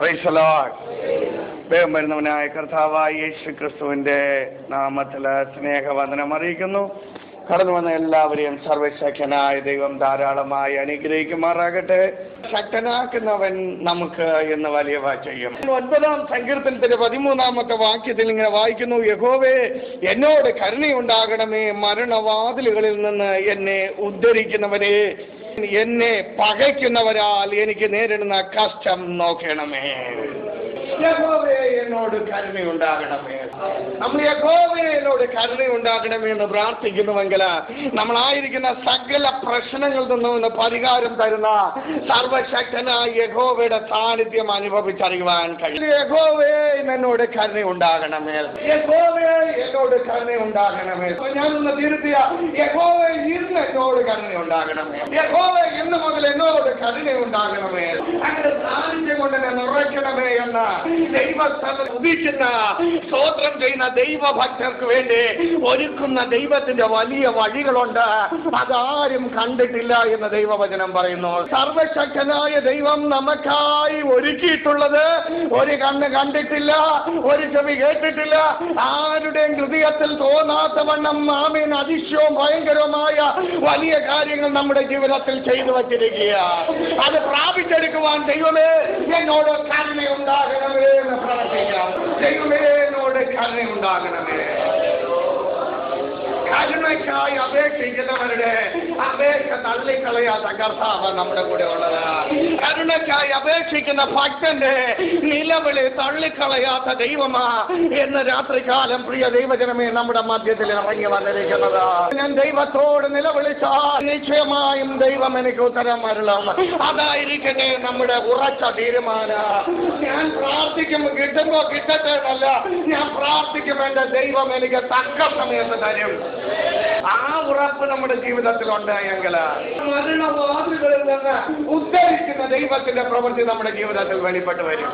Praise the Lord. വേഗം വരുന്നവനായ കർത്താവായ യേശു ക്രിസ്തുവിന്റെ നാമത്തിൽ സ്നേഹവന്ദനം അറിയിക്കുന്നു. കടന്നു വന്ന എല്ലാവരെയും സർവശക്തനായ ദൈവം ധാരാളമായി അനുഗ്രഹിക്കുമാറാകട്ടെ. ശക്തനാക്കുന്നവൻ നമുക്ക് എന്ന് വലിയ ചെയ്യും. 9-ാം സങ്കീർത്തനത്തിന്റെ 13-ാമത്തെ വാക്യത്തിൽ ഇങ്ങനെ വായിക്കുന്നു: യഹോവേ, എന്നോട് കരുണയുണ്ടാകണമേ, മരണവാതിലുകളിൽ നിന്ന് എന്നെ ഉദ്ധരിക്കുന്നവരെ, എന്നെ പകയ്ക്കുന്നവരാൽ എനിക്ക് നേരിടുന്ന കഷ്ടം നോക്കണമേ. യഹോവേ, എന്നോട് കരുണയുണ്ടാകണമേ. നമ്മൾ യഹോവേ, എന്നോട് കരുണയുണ്ടാകണമേ എന്ന് പ്രാർത്ഥിക്കുന്നുവെങ്കിൽ നമ്മളായിരിക്കുന്ന സകല പ്രശ്നങ്ങളിൽ നിന്നും പരിഹാരം തരുന്ന സർവശക്തനായ യഹോവയുടെ സാന്നിധ്യം അനുഭവിച്ചറിയുവാൻ കഴിയും. യഹോവേ, എന്നോട് കരുണയുണ്ടാകണമേ. യഹോവേ, എന്നോട് കരുണയുണ്ടാകണമേ. ഞാനൊന്ന് തിരുത്തിയ: യഹോവേ, ഇന്ന് എന്നോട് കരുണയുണ്ടാകണമേ. യഹോവേ, ഇന്ന് മുതൽ എന്നോട് കരുണയുണ്ടാകണമേ. അങ്ങനെ സാന്നിധ്യം കൊണ്ട് എന്നെ നിറയ്ക്കണമേ എന്ന് ദൈവസ്ഥലം ഉദിക്കുന്ന സ്തോത്രം ചെയ്യുന്ന ദൈവഭക്തർക്ക് വേണ്ടി ഒരുക്കുന്ന ദൈവത്തിന്റെ വലിയ വഴികളുണ്ട്. അതാരും കണ്ടിട്ടില്ല എന്ന് ദൈവവചനം പറയുന്നു. സർവശക്തനായ ദൈവം നമുക്കായി ഒരുക്കിയിട്ടുള്ളത് ഒരു കണ്ണ് കണ്ടിട്ടില്ല, ഒരു ചെവി കേട്ടിട്ടില്ല, ആരുടെയും ഹൃദയത്തിൽ തോന്നാത്ത വണ്ണം ആമേൻ അതിശയവും ഭയങ്കരവുമായ വലിയ കാര്യങ്ങൾ നമ്മുടെ ജീവിതത്തിൽ ചെയ്തു വച്ചിരിക്കുക. അത് പ്രാപിച്ചെടുക്കുവാൻ ദൈവമേ, എന്നോട് കരുണയുണ്ടാകണമേ എന്ന് പ്രാർത്ഥിക്കാം. ദൈവമേ, എന്നോട് കരുണയുണ്ടാകണമേ. കരുണയ്ക്കായി അപേക്ഷിക്കുന്നവരുടെ അപേക്ഷ തള്ളിക്കളയാത്ത കർത്താവ് നമ്മുടെ കൂടെ ഉള്ളത്. കരുണയ്ക്കായി അപേക്ഷിക്കുന്ന ഭക്തന്റെ നിലവിളി തള്ളിക്കളയാത്ത ദൈവമാ എന്ന് രാത്രികാലം പ്രിയ ദൈവജനമേ നമ്മുടെ മധ്യത്തിൽ ഇറങ്ങി വന്നിരിക്കുന്നത്. ഞാൻ ദൈവത്തോട് നിലവിളിച്ചാൽ നിശ്ചയമായും ദൈവം എനിക്ക് ഉത്തരം അരുളും. അതായിരിക്കട്ടെ നമ്മുടെ ഉറച്ച തീരുമാനം. ഞാൻ പ്രാർത്ഥിക്കുമ്പോൾ കിട്ടുമ്പോ കിട്ടട്ടെ എന്നല്ല, ഞാൻ പ്രാർത്ഥിക്കുമ്പോൾ എന്റെ ദൈവം എനിക്ക് തക്ക സമയത്ത് തരും. ആ ഉറപ്പ് നമ്മുടെ ജീവിതത്തിലുണ്ട് എങ്കിൽ മരണവാതിലുകളിൽ നിന്ന് ഉദ്ധരിക്കുന്ന ദൈവത്തിന്റെ പ്രവൃത്തി നമ്മുടെ ജീവിതത്തിൽ വെളിപ്പെട്ട് വരും.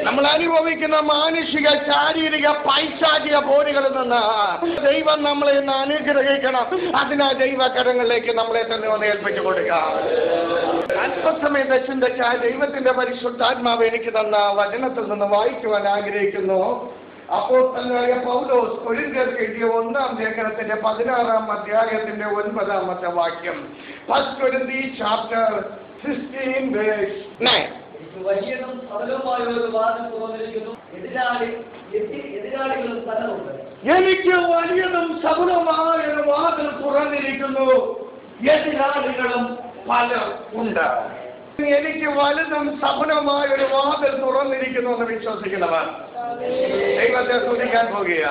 നമ്മൾ അനുഭവിക്കുന്ന മാനുഷിക, ശാരീരിക, പൈശാചിക പോരുകളിൽ നിന്ന് ദൈവം നമ്മളെ ഇന്ന് അനുഗ്രഹിക്കണം. അതിനാ ദൈവകരങ്ങളിലേക്ക് നമ്മളെ തന്നെ ഒന്ന് ഏൽപ്പിച്ചു കൊടുക്കാം. അല്പസമയത്തെ ചിന്തയ്ക്കായി ദൈവത്തിന്റെ പരിശുദ്ധാത്മാവ് എനിക്ക് തന്ന വചനത്തിൽ നിന്ന് വായിക്കുവാൻ ആഗ്രഹിക്കുന്നു. അപ്പോസ്തലനായ പൗലോസ് കൊരിന്ത്യർക്ക് എഴുതിയ 1-ാം ലേഖനത്തിന്റെ 16-ാം അധ്യായത്തിന്റെ 9-ാമത്തെ വാക്യം. 1 Corinthians chapter 16 verse 9. വലിയതും സഫലവുമായ ഒരു വാതിൽ തുറന്നിരിക്കുന്നു, എതിരാളികളും സ്ഥലമുണ്ട്. എനിക്ക് വലിയതും സഫലവുമായ ഒരു വാതിൽ തുറന്നിരിക്കുന്നു, എതിരാളികളും പലർ ഉണ്ട്. എനിക്ക് വലുതും സഫലമായ ഒരു വാതിൽ തുറന്നിരിക്കുന്നു എന്ന് വിശ്വസിക്കുന്നവർ ദൈവത്തെ സ്തുതിക്കാൻ പോകുക.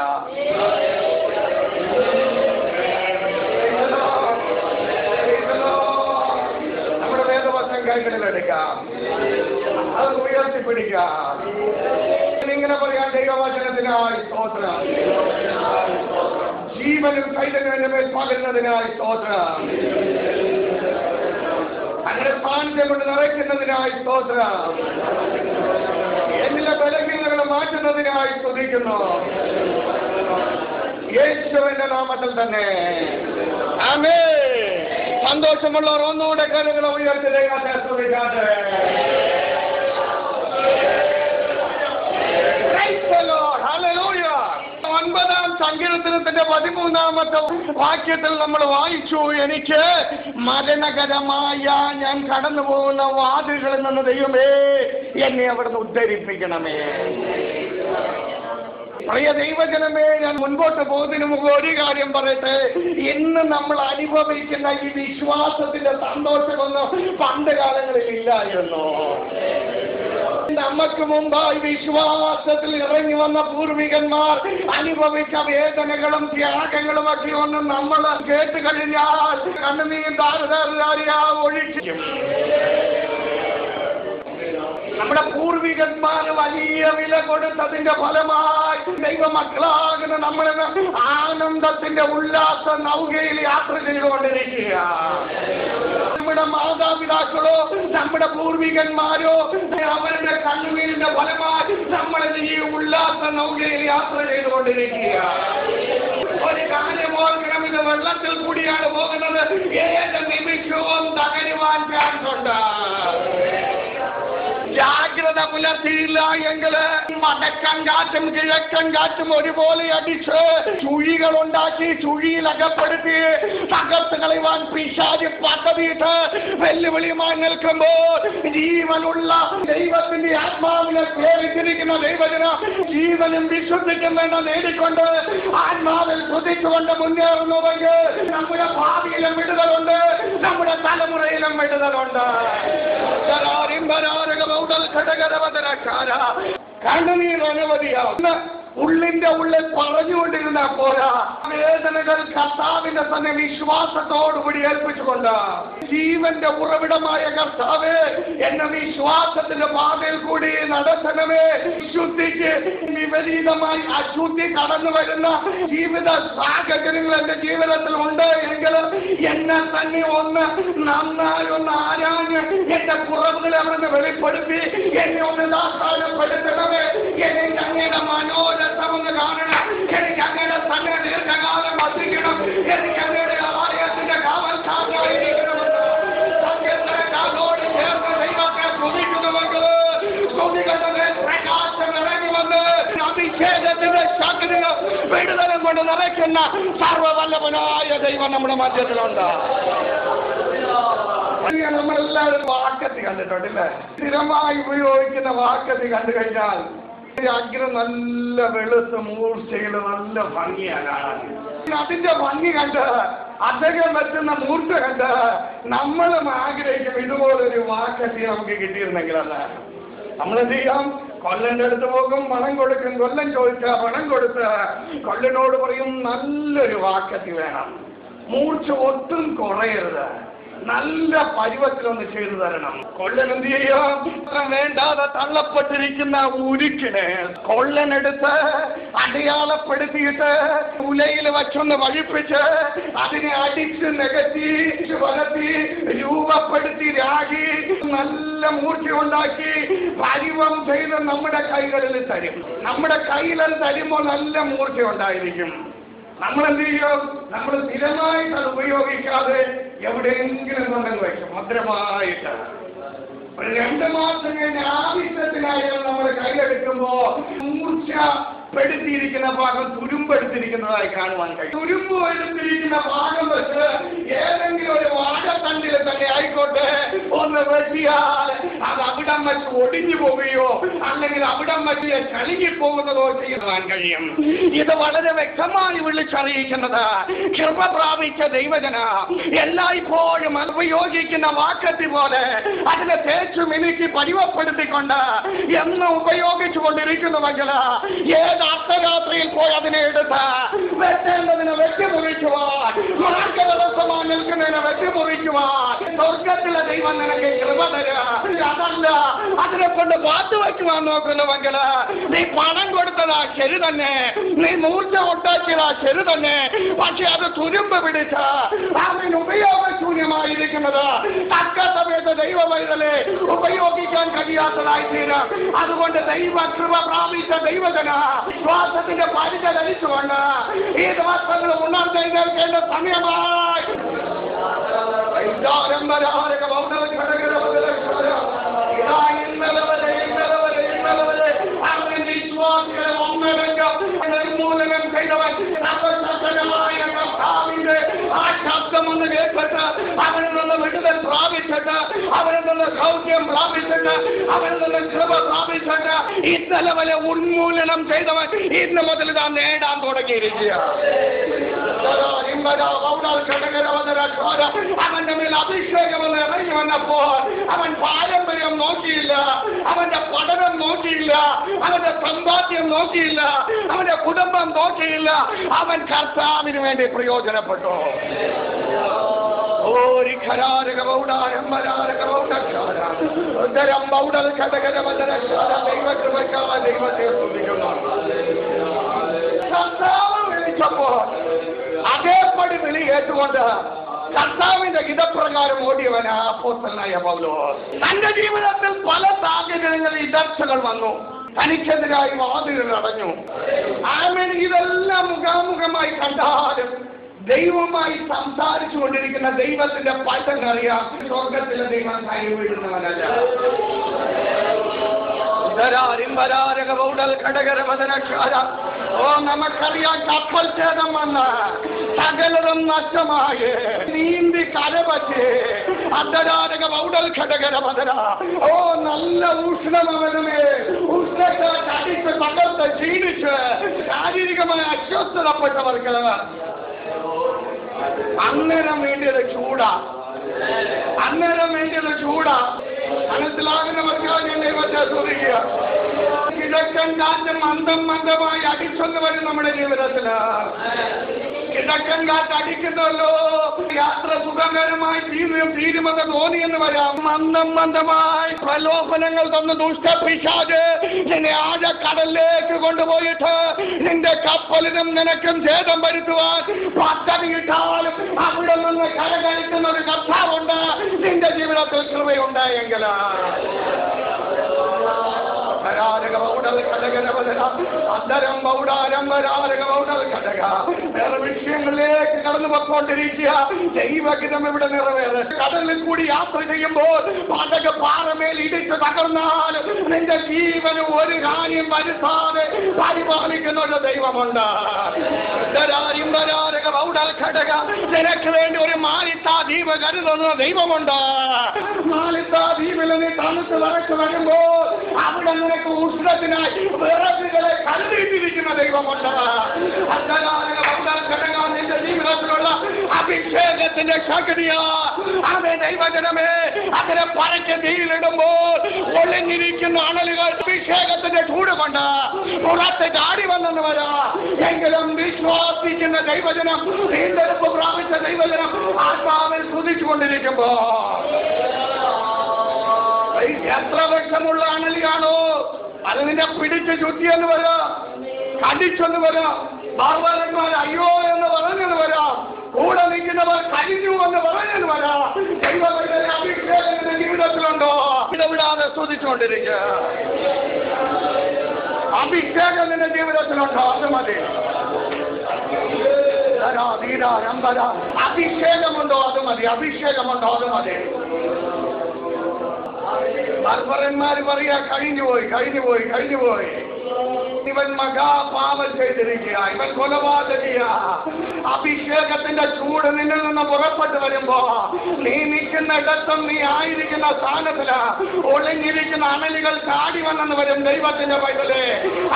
നമ്മുടെ വേദവശം കൈകളിലെടുക്കാം, അത് ഉയർത്തിപ്പിടിക്കാം. ഇങ്ങനെ പറയാൻ ദൈവവചനത്തിനായി സ്തോത്രം, ജീവനും ചൈതന്യത്തിന്റെ മേൽ പകരുന്നതിനായി സ്തോത്രം, അങ്ങനെ സാന്നിധ്യം കൊണ്ട് നിറയ്ക്കുന്നതിനായി സ്തോത്രം, എല്ലാ ബലഹീനതകളും മാറ്റുന്നതിനായി സ്തുതിക്കുന്നു. യേശുവിന്റെ നാമത്തിൽ തന്നെ ആമേൻ. സന്തോഷമുള്ളവർ ഒന്നുകൂടെ കരങ്ങൾ ഉയർത്തി ദൈവത്തെ സ്തുതിക്കാതെ. ഹല്ലേലൂയ. 9-ാം സങ്കീർത്തനത്തിന്റെ 13-ാമത്തെ വാക്യത്തിൽ നമ്മൾ വായിച്ചു: എനിക്ക് മരണകരമായ ഞാൻ കടന്നു പോകുന്ന വാതിലുകളിൽ നിന്ന് ദൈവമേ എന്നെ അവിടുന്ന് ഉദ്ധരിപ്പിക്കണമേ. പ്രിയ ദൈവജനമേ, ഞാൻ മുൻപോട്ട് പോകുന്നതിന് മുമ്പ് ഒരു കാര്യം പറയട്ടെ. ഇന്ന് നമ്മൾ അനുഭവിക്കുന്ന ഈ വിശ്വാസത്തിന്റെ സന്തോഷമൊന്നും പണ്ട് കാലങ്ങളിൽ ഇല്ലായിരുന്നു. നമുക്ക് മുമ്പായി വിശ്വാസത്തിൽ ഇറങ്ങി വന്ന പൂർവികന്മാർ അനുഭവിച്ച വേദനകളും ത്യാഗങ്ങളും ഒക്കെ ഒന്നും നമ്മൾ കേട്ട് കഴിഞ്ഞാൽ കണ്ണുനീർ ധാരധാരധാരിയാ ഒഴിക്കും. നമ്മുടെ പൂർവികന്മാർ വലിയ വില കൊടുത്തതിന്റെ ഫലമായി ദൈവമക്കളാകുന്ന നമ്മളെ ആനന്ദത്തിന്റെ ഉല്ലാസ നൗകയിൽ യാത്ര ചെയ്തുകൊണ്ടിരിക്കുക. നമ്മുടെ മാതാപിതാക്കളോ നമ്മുടെ പൂർവികന്മാരോ അവരുടെ കണ്ണുനീരിന്റെ ഫലമായി നമ്മളെ ഈ ഉല്ലാസ നൗകയിൽ യാത്ര ചെയ്തുകൊണ്ടിരിക്കുക. ഒരു കാര്യം ഓർക്കണം, ഇത് വെള്ളത്തിൽ കൂടിയാണ് പോകുന്നത്. ഏത് നിമിഷവും തകരുവാൻ ചാൻസ് ഉണ്ട്. ജാഗ്രത പുലർത്തിയില്ല എങ്കിൽ വടക്കൻ കാറ്റും കിഴക്കൻ കാറ്റും ഒരുപോലെ അടിച്ച് ചുഴികൾ ഉണ്ടാക്കി ചുഴിയിൽ അകപ്പെടുത്തി തകർത്ത് കളയുവാൻ പിശാച് പദ്ധതിയിട്ട് വെല്ലുവിളിയുമായി നിൽക്കുമ്പോൾ ജീവനുള്ള ദൈവത്തിന്റെ ആത്മാവിനെ പ്രേരിച്ചിരിക്കുന്ന ദൈവജന ജീവനും വിശുദ്ധിക്കും വേണ്ട നേടിക്കൊണ്ട് ആത്മാവിൽ കുതിച്ചുകൊണ്ട് മുന്നേറുന്നുവെങ്കിൽ നമ്മുടെ ഭാവിയിലും വിടുതലുണ്ട്, നമ്മുടെ തലമുറയിലും വിടുതലുണ്ട്. കണ്ണുനീർ അനവധിയാവുന്ന ഉള്ളിന്റെ ഉള്ളിൽ പറഞ്ഞുകൊണ്ടിരുന്ന പോരാ, വേദനകൾ കർത്താവിന്റെ തന്നെ വിശ്വാസത്തോടുകൂടി ഏൽപ്പിച്ചുകൊണ്ട് ജീവന്റെ ഉറവിടമായ കർത്താവ് എന്നെ വിശ്വാസത്തിന്റെ പാതയിൽ കൂടി നടത്തണമേ. ശുദ്ധിക്ക് വിപരീതമായി അശുദ്ധി കടന്നു വരുന്ന ജീവിത സാഹചര്യങ്ങൾ എന്റെ ജീവിതത്തിൽ ഉണ്ട് എങ്കിൽ എന്നെ തന്നെ നന്നായി ആരാഞ്ഞ് എന്റെ കുറവുകളെ അവിടുന്ന് വെളിപ്പെടുത്തി എന്നെ ദാസാരപ്പെടുത്തണമേ. എനിക്ക് അങ്ങയുടെ മനോരഥമെന്ന് കാണണം, എനിക്ക് അങ്ങയുടെ തന്നെ ദീർഘകാലം വസിക്കണം, എനിക്ക് അങ്ങയുടെ ആലയത്തിന്റെ കാവൽക്കാരനായിരിക്കണമെന്ന് സത്യത്തിനോട് ചേർന്ന് ദൈവത്തെ സ്തുതിക്കുന്നുവെങ്കിൽ സ്തുതികളുടെ പ്രകാശം ഇറങ്ങി വന്ന് അഭിഷേകത്തിന്റെ ശക്തികൾ വിടുതലും കൊണ്ട് നിറയ്ക്കുന്ന സർവ്വവല്ലഭനായ ദൈവം നമ്മുടെ മധ്യത്തിലുണ്ട്. നമ്മളെല്ലാവരും വാക്കത്തി കണ്ടിട്ടുണ്ടല്ലേ? സ്ഥിരമായി ഉപയോഗിക്കുന്ന വാക്കത്തി കണ്ടു കഴിഞ്ഞാൽ അഗ്രം നല്ല വെളുത്ത് മൂർച്ചയിൽ നല്ല ഭംഗിയാണ്. അതിന്റെ ഭംഗി കണ്ട് അദ്ദേഹം വെച്ചുന്ന മൂർച്ച കണ്ട് നമ്മളും ആഗ്രഹിക്കും ഇതുപോലൊരു വാക്കത്തി നമുക്ക് കിട്ടിയിരുന്നെങ്കിലല്ല. നമ്മളെന്ത് ചെയ്യാം? കൊല്ലന്റെ അടുത്ത് പോകും, പണം കൊടുക്കും. കൊല്ലൻ ചോദിച്ചാൽ പണം കൊടുത്ത് കൊല്ലനോട് പറയും നല്ലൊരു വാക്കത്തി വേണം, മൂർച്ച ഒട്ടും കുറയരുത്, നല്ല പരുവത്തിലൊന്ന് ചെയ്തു തരണം. കൊള്ളൻ എന്ത് ചെയ്യാം? വേണ്ടാതെ തള്ളപ്പെട്ടിരിക്കുന്ന ഉരുക്കിനെ കൊള്ളനെടുത്ത് അടയാളപ്പെടുത്തിയിട്ട് ഉലയിൽ വച്ചൊന്ന് വഴിപ്പിച്ച് അതിനെ അടിച്ച് നികത്തി വളർത്തി രൂപപ്പെടുത്തി രാഗി നല്ല മൂർച്ച ഉണ്ടാക്കി പരുവം ചെയ്ത് നമ്മുടെ കൈകളിൽ തരും. നമ്മുടെ കയ്യിലത് തരുമ്പോൾ നല്ല മൂർച്ച ഉണ്ടായിരിക്കും. നമ്മളെന്ത് ചെയ്യും? നമ്മൾ സ്ഥിരമായിട്ട് അത് ഉപയോഗിക്കാതെ എവിടെയെങ്കിലും കൊണ്ടെന്ന് വെച്ചു ഭദ്രമായിട്ട് 2 മാസം കഴിഞ്ഞ് ആവശ്യത്തിനായാലും നമ്മൾ കയ്യിലെടുക്കുമ്പോ മൂർച്ച പെടുത്തിയിരിക്കുന്ന ഭാഗം തുരുമ്പെടുത്തിരിക്കുന്നതായി കാണുവാൻ കഴിയും. തുരുമ്പ് എടുത്തിരിക്കുന്ന ഭാഗം വെച്ച് ഏതെങ്കിലും ഒരു വാഴത്തണ്ടിൽ തന്നെ ആയിക്കോട്ടെ ഒന്ന് വെട്ടിയാൽ അത് അവിടം വെച്ച് ഒടിഞ്ഞു പോവുകയോ അല്ലെങ്കിൽ അവിടം വെച്ച് ചളുങ്ങിപ്പോകുന്നതോ ചെയ്യുവാൻ കഴിയും. ഇത് വളരെ വ്യക്തമായി വിളിച്ചറിയിക്കുന്നത് കൃപ പ്രാപിച്ച ദൈവജന എല്ലായ്പ്പോഴും ഉപയോഗിക്കുന്ന വാക്കത്തി പോലെ അതിനെ തേച്ചു മിനുക്കി പരിവപ്പെടുത്തിക്കൊണ്ട് എന്ന് ഉപയോഗിച്ചു കൊണ്ടിരിക്കുന്നുവെങ്കിൽ ഏത് അർദ്ധരാത്രിയിൽ പോയി അതിനെ എടുത്ത് വെട്ടേണ്ടതിനെ വെട്ടിമുറിക്കുവാൻ, മാർഗതടസ്സമായി നിൽക്കുന്നതിനെ വെട്ടിമുറിക്കുവാൻ സ്വർഗത്തിലെ ദൈവം നിനക്ക് കൃപ തരാ. അതല്ല അതിനെ കൊണ്ട് പാത്തുവയ്ക്കുവാൻ നോക്കുന്നുവെങ്കിൽ നീ പണം കൊടുത്തതാ ശരി തന്നെ, നീ മൂർച്ച ഉണ്ടാക്കിയതാ ശരി തന്നെ, പക്ഷെ അത് തുരുമ്പ് പിടിച്ച അതിന് ഉപയോഗശൂന്യമായിരിക്കുന്നത് തക്ക സമയത്ത് ദൈവവൈതലെ ഉപയോഗിക്കാൻ കഴിയാത്തതായി തീരും. അതുകൊണ്ട് ദൈവ കൃപ പ്രാപിച്ച ദൈവജന വിശ്വാസത്തിന്റെ പരിചയ ധരിച്ചുകൊണ്ട് ഈ ദിവസങ്ങൾ ഉണർന്നേൽക്കേണ്ട സമയമായി വിശ്വാസികളെ ഒന്നടങ്കം നിർമൂലനം ചെയ്തവൻ സർവശക്തനായ കർത്താവിന്റെ ആ ശബ്ദമൊന്ന് കേൾപ്പിട്ട് അവനിൽ നിന്ന് വിടുതൽ പ്രാപിച്ചിട്ട് അവനിൽ നിന്ന് സൗഖ്യം പ്രാപിച്ചിട്ട് അവനിൽ നിന്ന് കൃപ പ്രാപിച്ചിട്ട് ഇന്നലെ വരെ ഉന്മൂലനം ചെയ്തവൻ ഇന്ന് മുതൽ ഇതാ നേടാൻ തുടങ്ങിയിരിക്കുക. അവന്റെ മേൽ അഭിഷേകമെന്ന് ഇറങ്ങി വന്നപ്പോൾ അവൻ പാരമ്പര്യം നോക്കിയില്ല, അവന്റെ പഠനം നോക്കിയില്ല, അവന്റെ സമ്പാദ്യം നോക്കിയില്ല, അവന്റെ കുടുംബം നോക്കിയില്ല, അവൻ കർത്താവിന് വേണ്ടി പ്രയോജനപ്പെട്ടു. ദൈവത്തെ സ്തുതിക്കുന്നു. കർത്താവ് വിളിച്ചപ്പോൾ അതേപടി വിളി ഏറ്റുകൊണ്ട് കർത്താവിന്റെ ഹിതപ്രകാരം ഓടിയവനാ അപ്പോസ്തലനായ പൗലോസ്. തന്റെ ജീവിതത്തിൽ പല സാഹചര്യങ്ങളിൽ ഇടർച്ചകൾ വന്നു, തനിക്കെതിരായി വാതിലുകൾ അടഞ്ഞു. ആമേൻ. ഇതെല്ലാം മുഖാമുഖമായി കണ്ടാലും ദൈവവുമായി സംസാരിച്ചു കൊണ്ടിരിക്കുന്ന ദൈവത്തിന്റെ പൈതൽ അറിയാം, സ്വർഗത്തിലെ ദൈവം കൈവിടുന്നവനല്ല. ഓ നമുക്കറിയാം കപ്പൽ ഛേദം വന്ന് സകലതും നഷ്ടമായി നീന്തി കരപറ്റി അർദ്ധരാരക വൗഡൽ ഘടകര മദന. ഓ നല്ല ഉഷ്ണമവനുമേ ഉഷ്ണത്തെ അടിച്ച് തകർത്ത് ക്ഷീണിച്ച് ശാരീരികമായി അസ്വസ്ഥതപ്പെട്ടവർക്ക് അന്നേരം വേണ്ടിയത് ചൂടാ, അന്നേരം വേണ്ടിയത് ചൂടാ. മനസ്സിലാകുന്നവർക്കാണ് ഞാൻ ദൈവത്തെ സ്തുതിക്കുക. കിഴക്കൻ കാറ്റ് മന്ദമായി അടിച്ചൊന്ന് വരും നമ്മുടെ ജീവിതത്തില്. കിഴക്കൻ കാറ്റ് അടിക്കുന്നല്ലോ, യാത്ര സുഖകരമായി തീരുമെന്ന് തോന്നിയെന്ന് വരാം. മന്ദമായി പ്രലോഭനങ്ങൾ തന്ന് ദുഷ്ടപിശാച് നിന്നെ ആഴക്കടലിലേക്ക് കൊണ്ടുപോയിട്ട് നിന്റെ കപ്പലിനും നിനക്കും ഛേദം വരുത്തുവാൻ പദ്ധതിയിട്ടാലും അവിടെ നിന്ന് കരകയറ്റുന്ന ഒരു കർത്താവുണ്ട്. നിന്റെ ജീവിതത്തിൽ കൃപയുണ്ടായെങ്കിൽ വേറെ വിഷയങ്ങളിലേക്ക് കടന്നു പോയിക്കൊണ്ടിരിക്കുക. ദൈവഹിതം ഇവിടെ നിറവേറെ. കടലിൽ കൂടി യാത്ര ചെയ്യുമ്പോൾ പടക പാറമേൽ ഇടിച്ച് തകർന്നാലും നിന്റെ ജീവന് ഒരു കാര്യം വരുത്താതെ പരിപാലിക്കുന്ന ഒരു ദൈവമുണ്ട്. നിനക്ക് വേണ്ടി ഒരു മാലിത്താ ദ്വീപ് കരുതുന്ന ദൈവമുണ്ട്. മാലിത്താ ദ്വീപിൽ നീ തണുത്ത് വരച്ച് വരുമ്പോൾ അവിടെ നിനക്ക് ഉഷ്ണത്തിനായി വിറകുകളെ കരുതിയിട്ടിരിക്കുന്ന ദൈവമുണ്ട്. നിന്റെ ജീവിതത്തിലുള്ള അഭിഷേകത്തിന്റെ ശക്തിയാ അവേ ദൈവജനമേ. അതിനെ പരക്കെ തീയിലിടുമ്പോൾ ഒളിഞ്ഞിരിക്കുന്ന അണലുകൾ അഭിഷേകത്തിന്റെ ചൂട് കൊണ്ട് പുറത്ത് ചാടി വന്നെന്ന് വരാം. എങ്കിലും വിശ്വാസിക്കുന്ന ദൈവജനം, വീണ്ടെടുപ്പ് പ്രാപിച്ച ദൈവജനം ആത്മാവിൽ സ്തുതിച്ചുകൊണ്ടിരിക്കുമ്പോ എത്ര വിഷമുള്ള അണലിയാണോ അത് നിന്നെ പിടിച്ച് ചുറ്റിയെന്ന് വരാം, കടിച്ചെന്ന് വരാം. ബാർബാരന്മാർ അയ്യോ എന്ന് പറഞ്ഞെന്ന് വരാം. കൂടെ നിൽക്കുന്നവർ കഴിഞ്ഞു എന്ന് പറഞ്ഞെന്ന് വരാം. ദൈവത്തിന്റെ അഭിഷേകം നിന്റെ ജീവിതത്തിലുണ്ടോ? ഇടവിടാതെ സ്തുതിച്ചുകൊണ്ടിരിക്കുക. അഭിഷേകം നിന്റെ ജീവിതത്തിലുണ്ടോ? അത് മതി. അഭിഷേകമുണ്ടോ? അത് മതി. അഭിഷേകമുണ്ടോ? അത് മതി. ബാർബറന്മാർ പറയാ കഴിഞ്ഞുപോയി. ഇവൻ മഹാപാപം ചെയ്തിരിക്കുക, ഇവൻ കൊലപാതകിയ. അഭിഷേകത്തിന്റെ ചൂട് നിന്നിൽ നിന്ന് പുറപ്പെട്ടു വരുമ്പോ നീ നിൽക്കുന്ന ഇടത്തും നീ ആയിരിക്കുന്ന സ്ഥാനത്തില് ഒളിഞ്ഞിരിക്കുന്ന അണലികൾ ചാടി വന്നെന്ന് വരും ദൈവത്തിന്റെ പൈതലേ.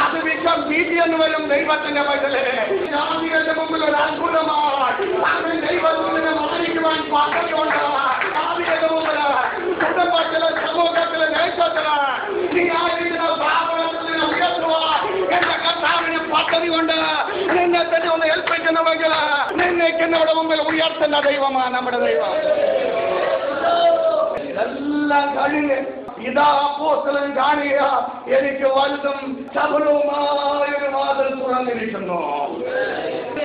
അത് വിഷം ഭീതിയെന്ന് വരും ദൈവത്തിന്റെ പൈതലേ. ജാതികളുടെ മുമ്പിൽ ഒരു അത്ഭുതമായി അവൻ ദൈവത്തിനെ മാനിക്കുവാൻ പദ്ധതിയുണ്ട്. ജാതികളുടെ മുമ്പിൽ കുടുംബത്തിലെ സമൂഹത്തിലെ ദേശത്തില് നീ ആയിരിക്കുന്ന സ്ഥാപനത്തിന് ഉയർത്തുവാൻ എന്റെ കർത്താവിന് പദ്ധതി കൊണ്ട് നിന്നെ തന്നെ ഒന്ന് ഏൽപ്പിക്കണമെങ്കിൽ നിന്നേക്ക് എന്നോട് മുമ്പിൽ ഉയർത്തുന്ന ദൈവമാണ് നമ്മുടെ ദൈവം. ഇതെല്ലാം കഴിഞ്ഞ് ഇതാ അപ്പോസ്തലൻ കാണുക, എനിക്ക് വലുതും സഫലവുമായൊരു വാതിൽ തുറന്നിരിക്കുന്നു.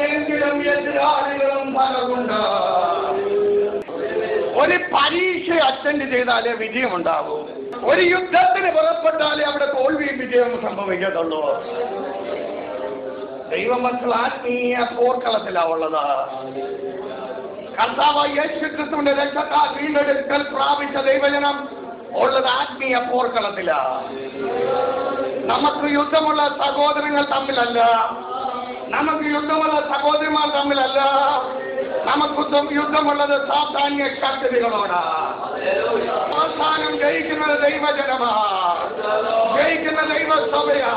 എങ്കിലും എതിരാളികളും പലരുണ്ട്. ഒരു പരീക്ഷ അറ്റൻഡ് ചെയ്താലേ വിജയമുണ്ടാകൂ. ഒരു യുദ്ധത്തിന് പുറപ്പെട്ടാലേ അവിടെ തോൽവിയും വിജയവും സംഭവിക്കത്തുള്ളൂ. ദൈവമക്കൾ ആത്മീയ പോർക്കളത്തിലാ ഉള്ളത്. കർത്താവ് യേശുക്രിസ്തുവിന്റെ രക്തത്താൽ വീണ്ടെടുക്കൽ പ്രാപിച്ച ദൈവജനം ഉള്ളത് ആത്മീയ പോർക്കളത്തിലാ. നമുക്ക് യുദ്ധമുള്ള സഹോദരങ്ങൾ തമ്മിലല്ല, നമുക്ക് യുദ്ധമുള്ള സഹോദരിമാർ തമ്മിലല്ല, നമുക്ക് യുദ്ധമുള്ളത് സാധാന്യ ശക്തികളോടാ. അവസാനം ജയിക്കുന്നത് ദൈവജനമാ, ജയിക്കുന്ന ദൈവസഭയാ.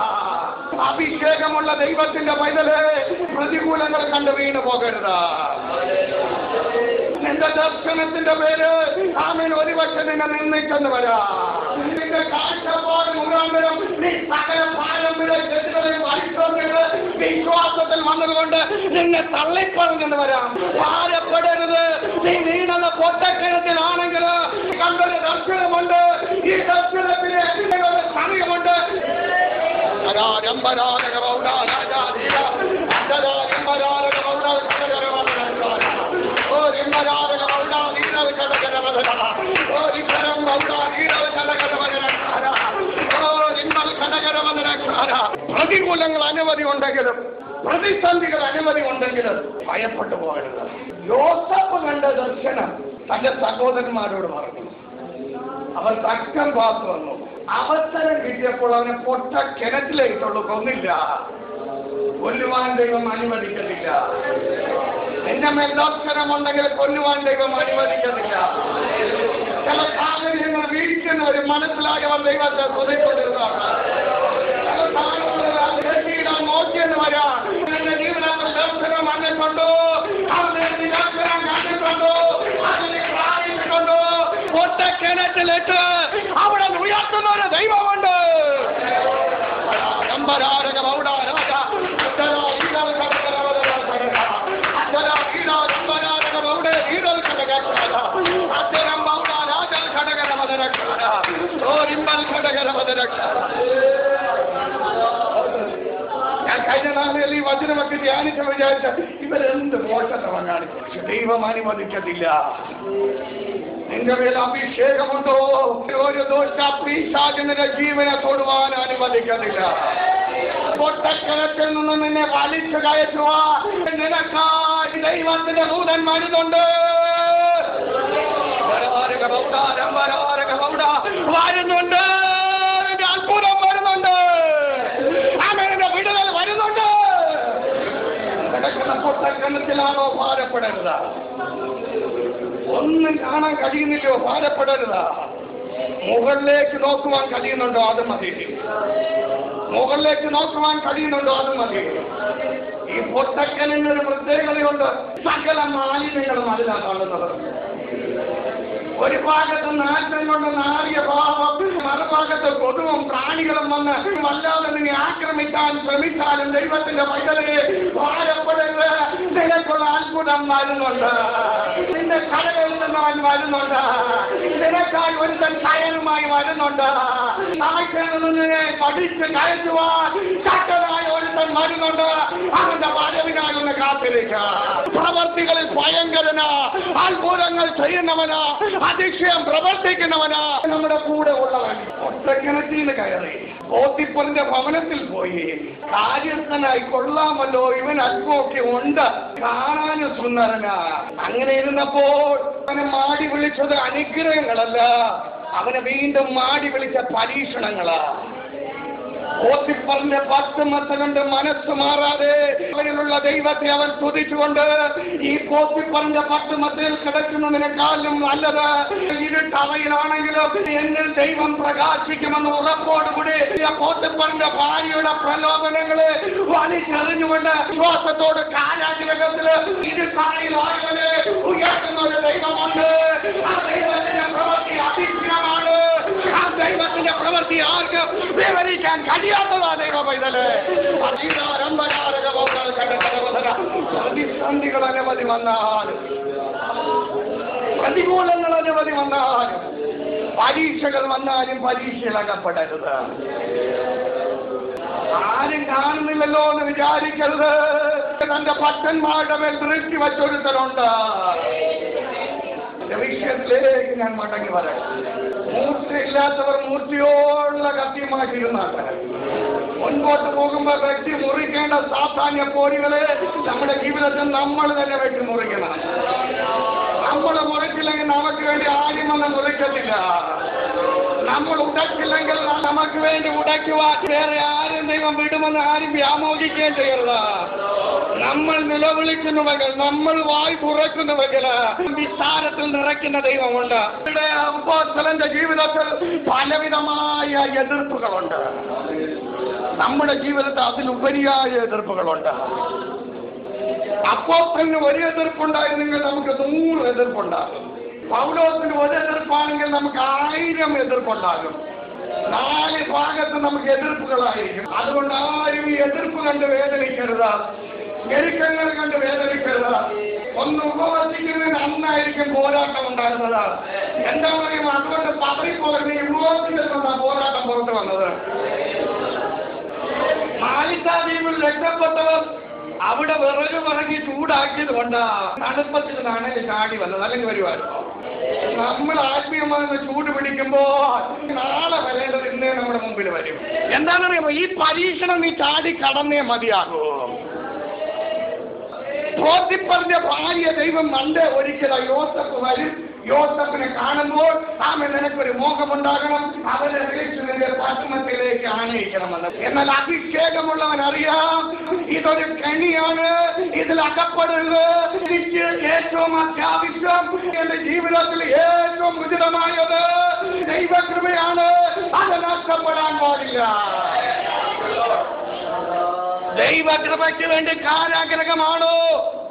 അഭിഷേകമുള്ള ദൈവത്തിന്റെ പൈതല് പ്രതികൂലങ്ങൾ കണ്ട് വീണു പോകരുത്. നിന്റെ ദർശനത്തിന്റെ പേര് ആമേൻ ഒരുപക്ഷെ നിന്നെ നിന്ദിച്ചെന്ന് വരാം. നിന്റെ കാഴ്ചപ്പാട് മുഖാന്തരം നീ സകല പാരമ്പര്യ ഗതികളിൽ വഹിച്ചോണ്ട് വിശ്വാസത്തിൽ വന്നതുകൊണ്ട് നിന്നെ തള്ളിപ്പറഞ്ഞെന്ന് വരാം. ഭാരപ്പെടരുത്. നീ വീണുന്ന പൊട്ടക്കിണത്തിലാണെങ്കിൽ കണ്ടൊരു ദർശനമുണ്ട്. ഈ ദർശനത്തിന് സമയമുണ്ട്. പ്രതികൂലങ്ങൾ അനവധി ഉണ്ടെങ്കിലും പ്രതിസന്ധികൾ അനവധി ഉണ്ടെങ്കിലും ഭയപ്പെട്ടു പോകരുത്. യോസേഫ് കണ്ട ദർശനം തന്റെ സഹോദരന്മാരോട് പറഞ്ഞു. അവൻ തക്കം പാത്തു വന്നു. അവസരം കിട്ടിയപ്പോൾ അവനെ പൊട്ട കിണറ്റിലേക്കുള്ളൂ, കൊന്നില്ല. കൊല്ലുവാൻ ദൈവം അനുവദിക്കുന്നില്ല. എന്റെ മേൽ ദോഷകരമുണ്ടെങ്കിൽ കൊല്ലുവാൻ ദൈവം അനുവദിക്കുന്നില്ല. ചില സാഹചര്യങ്ങൾ വീഴ്ച മനസ്സിലായവർ ദൈവത്തെ കൊതിക്കൊണ്ടിരുന്നതാണ്. ചില സാഹചര്യങ്ങൾ നോക്കിയെന്ന് വരാം. എന്റെ ജീവിതത്തിൽ ദർശനം വന്നിട്ടുണ്ടോ, അവന്റെ ദർശനം കണ്ടിട്ടുണ്ടോ, അതിനെ പ്രാപിച്ചിട്ടുണ്ടോ? ഒറ്റ കിണറ്റിലിട്ട് അവിടെ ഉയർത്തുന്ന ഒരു ദൈവമുണ്ട്. ഞാൻ കഴിഞ്ഞ നാളുകളിൽ ഈ വചനമൊക്കെ ധ്യാനിച്ച വിചാരിച്ച ഇവരെന്ത് മോശത്തവൻ കാണിക്കും. പക്ഷെ ദൈവം അനുവദിക്കത്തില്ല. നിന്റെ മേൽ അഭിഷേകമുണ്ടോ, ഒരു ദോഷ പിശാചിന്റെ ജീവനെ തൊടുവാൻ അനുവദിക്കത്തില്ല. പൊട്ടക്കിണറ്റിൽ നിന്ന് നിന്നെ വലിച്ചു കയറ്റുവാ നിനക്കായി ദൈവത്തിന്റെ ദൂതൻ വരുന്നുണ്ട്. വരുന്നുണ്ട്, അത്ഭുതം വരുന്നുണ്ട്, അവരുടെ വിടുതൽ വരുന്നുണ്ട്. കിടക്കുന്ന പൊട്ടക്കിണറ്റിലാണോ ഭാരപ്പെടരുത്. ഒന്നും കാണാൻ കഴിയുന്നില്ലോ, ഭാരപ്പെടരുത്. മുകളിലേക്ക് നോക്കുവാൻ കഴിയുന്നുണ്ടോ, അത് മതി. മുകളിലേക്ക് നോക്കുവാൻ കഴിയുന്നുണ്ടോ, അത് മതി. ഈ പൊട്ടക്കലിനൊരു പ്രത്യേകതയുണ്ട്. സകല മാലിന്യങ്ങളും അതിലാണ് കാണുന്നത്. ഒരു ഭാഗത്ത് നാശം കൊണ്ട് നാറിയ ഭാവം, മറുഭാഗത്ത് കൊതുവും പ്രാണികളും വന്ന് വല്ലാതെ നിന്നെ ആക്രമിക്കാൻ ശ്രമിച്ചാലും ദൈവത്തിന്റെ പൈതലെ ഭാരപ്പെടരുത്. നിനക്കുള്ള അത്ഭുതം വരുന്നുണ്ട്. നിന്റെ കടകളിൽ നിന്നവൻ വരുന്നുണ്ട്. നിനക്കായി ഒരുത്തൻ കയറുമായി വരുന്നുണ്ട്. നിന്നെ പഠിച്ച് കയറ്റുവാൻ ശക്തനായ ഒരുത്തൻ വരുന്നുണ്ട്. അവന്റെ വരവിനായി ഒന്ന് കാത്തിരിക്കുക. പ്രവർത്തികളിൽ ഭയങ്കരനാ, അത്ഭുതങ്ങൾ ചെയ്യുന്നവനാ, അതിശയം പ്രവർത്തിക്കുന്നവനാ നമ്മുടെ കൂടെ ഉള്ളവൻ. ഒറ്റക്കിണറ്റിൽ കയറി പോത്തിപ്പറിന്റെ ഭവനത്തിൽ പോയി. കാര്യസ്ഥനായി കൊള്ളാമല്ലോ, ഇവൻ അല്പമൊക്കെ ഉണ്ട്, കാണാനും സുന്ദരനാ. അങ്ങനെ ഇരുന്നപ്പോൾ അവനെ മാടി വിളിച്ചത് അനുഗ്രഹങ്ങളല്ല, അവനെ വീണ്ടും മാടി വിളിച്ച പരീക്ഷണങ്ങളാ. പോത്തിപ്പറിന്റെ 10 മത്ത കണ്ട് മനസ്സ് മാറാതെ അവനിലുള്ള ദൈവത്തെ അവൻ സ്തുതിച്ചുകൊണ്ട്, ഈ പോത്തിപ്പറിന്റെ 10 മത്തയിൽ കിടക്കുന്നതിനെക്കാളും നല്ലത് ഇരുട്ടവയിലാണെങ്കിലും എന്നിൽ ദൈവം പ്രകാശിക്കുമെന്ന് ഉറപ്പോടുകൂടി പോത്തിപ്പറിന്റെ ഭാര്യയുടെ പ്രലോഭനങ്ങളെ വലിച്ചെറിഞ്ഞുകൊണ്ട് വിശ്വാസത്തോട് കാരാഗ്രഹത്തില് ഇരുട്ടവയിലായവനെ ഉയർത്തുന്ന ഒരു ദൈവമുണ്ട്. ആ ദൈവത്തിന്റെ പ്രവൃത്തി അതിശയമാണ്. ആ ദൈവത്തിന്റെ പ്രവൃത്തി ആർക്ക് വിവരിക്കാൻ കഴിയാത്തതാ ദൈവ പൈതല്. പ്രതിസന്ധികൾ അനവധി വന്നാലും, പ്രതികൂലങ്ങൾ അനവധി വന്നാലും, പരീക്ഷകൾ വന്നാലും പരീക്ഷയിലകപ്പെടരുത്. ആരും കാണുന്നില്ലല്ലോ എന്ന് വിചാരിക്കരുത്. തന്റെ ഭക്തന്മാരുടെ മേൽ ദൃഷ്ടി വച്ചൊരുത്തലുണ്ട്. വിഷയത്തിലേക്ക് ഞാൻ മടങ്ങി വരാം. മൂർച്ചയില്ലാത്തവർ മൂർച്ചയോടുള്ള കത്തിയുമാക്കിയിരുന്നാണ്. മുൻപോട്ട് പോകുമ്പോൾ വ്യക്തി മുറിക്കേണ്ട സാധാന്യ പോരുകളെ നമ്മുടെ ജീവിതത്തിൽ നമ്മൾ തന്നെ വെട്ടി മുറിക്കണം. നമ്മൾ മുറിച്ചില്ലെങ്കിൽ നമുക്ക് വേണ്ടി ആരും വന്ന് മുറിക്കത്തില്ല. നമ്മൾ ഉടക്കില്ലെങ്കിൽ നമുക്ക് വേണ്ടി ഉടയ്ക്കുവാൻ വേറെ ആരും ദൈവം വിടുമെന്ന് ആരും വ്യാമോഹിക്കുകയും ചെയ്യരുത്. നമ്മൾ നിലവിളിക്കുന്നുവെങ്കിൽ, നമ്മൾ വായ് തുറക്കുന്നുവെങ്കിൽ വിസ്താരത്തിൽ നിറയ്ക്കുന്ന ദൈവമുണ്ട്. ഇവിടെ അപ്പോസ്തലന്റെ ജീവിതത്തിൽ പലവിധമായ എതിർപ്പുകളുണ്ട്. നമ്മുടെ ജീവിതത്തിൽ അതിലുപരിയായ എതിർപ്പുകളുണ്ട്. അപ്പോസ്തലന് ഒരു എതിർപ്പുണ്ടായിരുന്നെങ്കിൽ നമുക്ക് 100 എതിർപ്പുണ്ടാകും. പൗലോസിന് ഒരു എതിർപ്പാണെങ്കിൽ നമുക്ക് 1000 എതിർപ്പുണ്ടാകും. 4 ഭാഗത്ത് നമുക്ക് എതിർപ്പുകളായിരിക്കും. അതുകൊണ്ട് ആരും ഈ എതിർപ്പ് കണ്ട് വേദനിക്കരുത്, ഞെരുക്കങ്ങൾ കണ്ട് വേദനിക്കരുത്. ഒന്ന് ഉപവസിക്കുന്നതിന് അന്നായിരിക്കും പോരാട്ടം ഉണ്ടാകുന്നത്. എന്താ പറയുക, അതുകൊണ്ട് പതറിപ്പോകുന്ന ഈ ഉപവസിൽ നിന്നാണ് പോരാട്ടം പുറത്തു വന്നത്. മാലിദ്വീപിൽ രക്ഷപ്പെട്ടവർ അവിടെ വിറക് പറങ്ങി ചൂടാക്കിയത് കൊണ്ടാ തണുപ്പത്തിൽ നിന്നാണ് ചാടി വന്നത്. അല്ലെങ്കിൽ വരുവായിരുന്നു. നമ്മൾ ആത്മീയമായി ചൂട് പിടിക്കുമ്പോ നാളെ വരേണ്ടത് ഇന്നേ നമ്മുടെ മുമ്പിൽ വരും. എന്താണെന്നറിയാമോ, ഈ പരീക്ഷണം നീ ചാടി കടന്നേ മതിയാകൂ. പോത്തിപ്പറിന്റെ ഭാര്യ ദൈവം മണ്ടേ ഒരിക്കലും യോസഫ് വരും, യോസഫിനെ കാണുമ്പോൾ ആമേൻ നിനക്കൊരു മോഹമുണ്ടാകണം, അവനെ യേശുവിന്റെ പട്ടണത്തിലേക്ക് ആനയിക്കണമെന്ന്. എന്നാൽ അഭിഷേകമുള്ളവൻ അറിയാം ഇതൊരു കെണിയാണ്, ഇതിൽ അകപ്പെടരുത്. എനിക്ക് ഏറ്റവും അത്യാവശ്യം, എന്റെ ജീവിതത്തിൽ ഏറ്റവും ഉചിതമായത് ദൈവകൃപയാണ്, അത് നഷ്ടപ്പെടാൻ പാടില്ല. ദൈവകൃപയ്ക്ക് വേണ്ടി കാരാഗ്രഹമാണോ,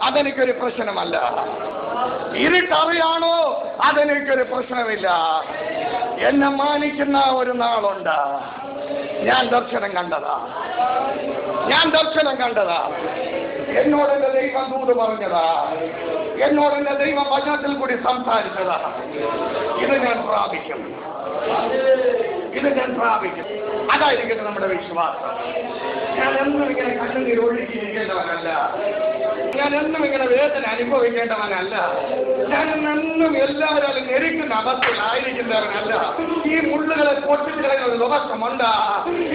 അതെനിക്കൊരു പ്രശ്നമല്ല. ഇരുട്ടറിയാണോ, അതെനിക്കൊരു പ്രശ്നമില്ല. എന്നെ മാനിക്കുന്ന ഒരു നാളുണ്ട്. ഞാൻ ദർശനം കണ്ടതാ. എന്നോട് എന്റെ ദൈവം ദൂത് പറഞ്ഞതാ. എന്നോട് എന്റെ ദൈവം വചനത്തിൽ കൂടി സംസാരിച്ചതാ. ഇത് ഞാൻ പ്രാപിക്കും. അതായിരിക്കട്ടെ നമ്മുടെ വിശ്വാസം. ഞാൻ എന്നും ഇങ്ങനെ കണ്ണുനീർ ഒഴുകിയിരിക്കേണ്ടവനല്ല. ഞാൻ എന്നും ഇങ്ങനെ വേദന അനുഭവിക്കേണ്ടവനല്ല. ഞാൻ എന്നും എല്ലാവരും ഞെരിക്കുന്ന അവസ്ഥയിലായിരിക്കുന്നവനല്ല. ഈ മുള്ളുകളെ പൊട്ടിക്കളയുന്ന ഒരു ദിവസമുണ്ട്.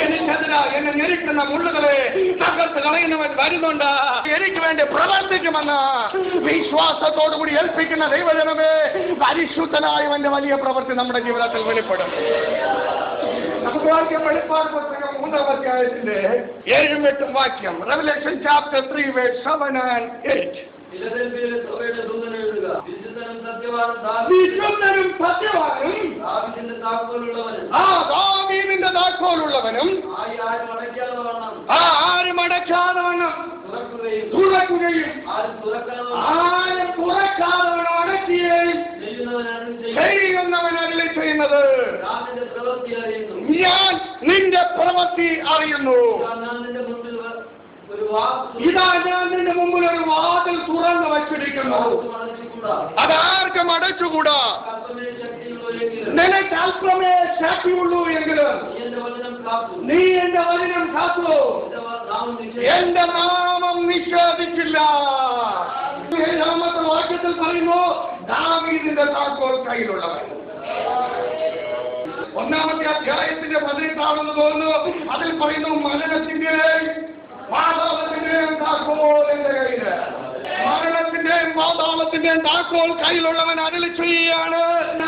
എനിക്കെതിരാ എന്നെ ഞെരിക്കുന്ന മുള്ളുകളെ തകർത്ത് കളയുന്നവൻ വരുന്നുണ്ട്. എനിക്ക് വേണ്ടി പ്രവർത്തിക്കുമെന്ന് വിശ്വാസത്തോടുകൂടി ഏൽപ്പിക്കുന്ന ദൈവജനമേ, പരിശുദ്ധനായവന്റെ വലിയ പ്രവൃത്തി നമ്മുടെ ജീവിതത്തിൽ വെളിപ്പെടും. നമുക്ക് വാക്യം വെളിപ്പാട് പുസ്തകം 3-ാം അധ്യായത്തിന്റെ 7-8 വാക്യം. Revelation chapter 3 verse 7 and 8. വിശുദ്ധനും സത്യവാനും ദാവീദിന്റെ താക്കോലുള്ളവനും ആരും അടയ്ക്കാതെ വണ്ണം തുറക്കുകയും ആരും തുറക്കാതെ വണ്ണം അടയ്ക്കുകയും ചെയ്യുന്നവൻ അരുളി ചെയ്യുന്നത്, ഞാൻ നിന്റെ പ്രവൃത്തി അറിയുന്നു. ഇതാ ഞാൻ നിന്റെ മുമ്പിൽ ഒരു വാതിൽ തുറന്നു വച്ചിരിക്കുന്നു, അതാർക്കും അടച്ചുകൂടാ. നിനക്ക് അല്പമേ ശക്തിയുള്ളൂ എങ്കിലും നീ എന്റെ വചനം കാത്തു, എന്റെ നാമം നിഷേധിച്ചില്ല. 7-ാമത്തെ വാക്യത്തിൽ പറയുന്നു, ദാവീദിന്റെ താക്കോൽ കയ്യിലുള്ളവൻ. 1-ാമത്തെ അധ്യായത്തിന്റെ 18 തോന്നുന്നു. അതിൽ പറയുന്നു, മരണത്തിന്റെയും പാതാളത്തിന്റെയും താക്കോൽ എന്റെ കയ്യില്. മരണത്തിന്റെയും പാതാളത്തിന്റെയും താക്കോൽ കയ്യിലുള്ളവൻ അരുളി ചെയ്യുകയാണ്,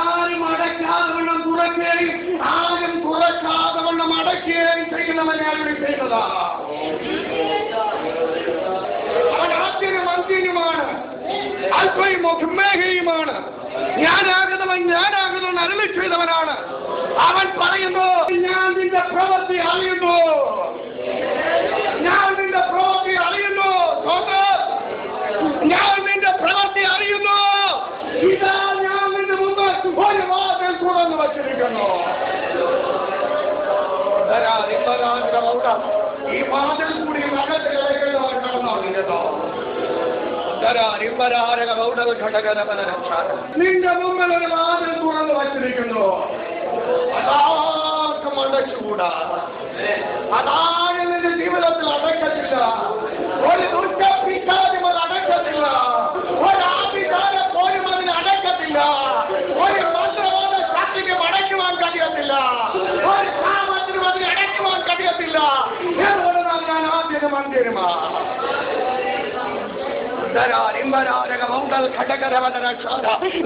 ആരും അടയ്ക്കാതെ വണ്ണം തുറക്കുകയും ആരും തുറക്കാതെ വണ്ണം അടയ്ക്കുകയും ചെയ്യുന്നവനെ അരുളി ചെയ്യുന്നതാണ്. അവൻ ആദ്യനും അന്ത്യനുമാണ്, അല്പയും ഒമേഗയുമാണ്. ഞാനാകുന്നവൻ അരുളി ചെയ്തവനാണ്. അവൻ പറയുന്നു, ഞാൻ നിന്റെ പ്രവൃത്തി അറിയുന്നു. ഞാൻ നിന്റെ പ്രവൃത്തി അറിയുന്നു. ഇതാ ഞാൻ നിന്റെ മുമ്പ് ഒരു വാതിൽ തുറന്നു വച്ചിരിക്കുന്നു. ഈ വാതിൽ കൂടി നിന്റെ മുമ്പിൽ ഒരു വാതിൽ തുറന്നു വച്ചിരിക്കുന്നു, അതാർക്കും അടച്ചുകൂടാ. അതാരും നിന്റെ ജീവിതത്തിൽ അടക്കത്തില്ല. ഒരു ദുഷ്ടപിശാചും അത് അടക്കത്തില്ല. ഒരാഭിചാരം പോലും അതിന് അടക്കത്തില്ല. ഒരു മന്ത്രവാദ ശക്തിക്കും അടയ്ക്കുവാൻ കഴിയത്തില്ല. ഒരു കാമത്തിനും അതിന് അടയ്ക്കുവാൻ കഴിയത്തില്ല. ഞാൻ ആദ്യനും അന്ത്യനുമാ.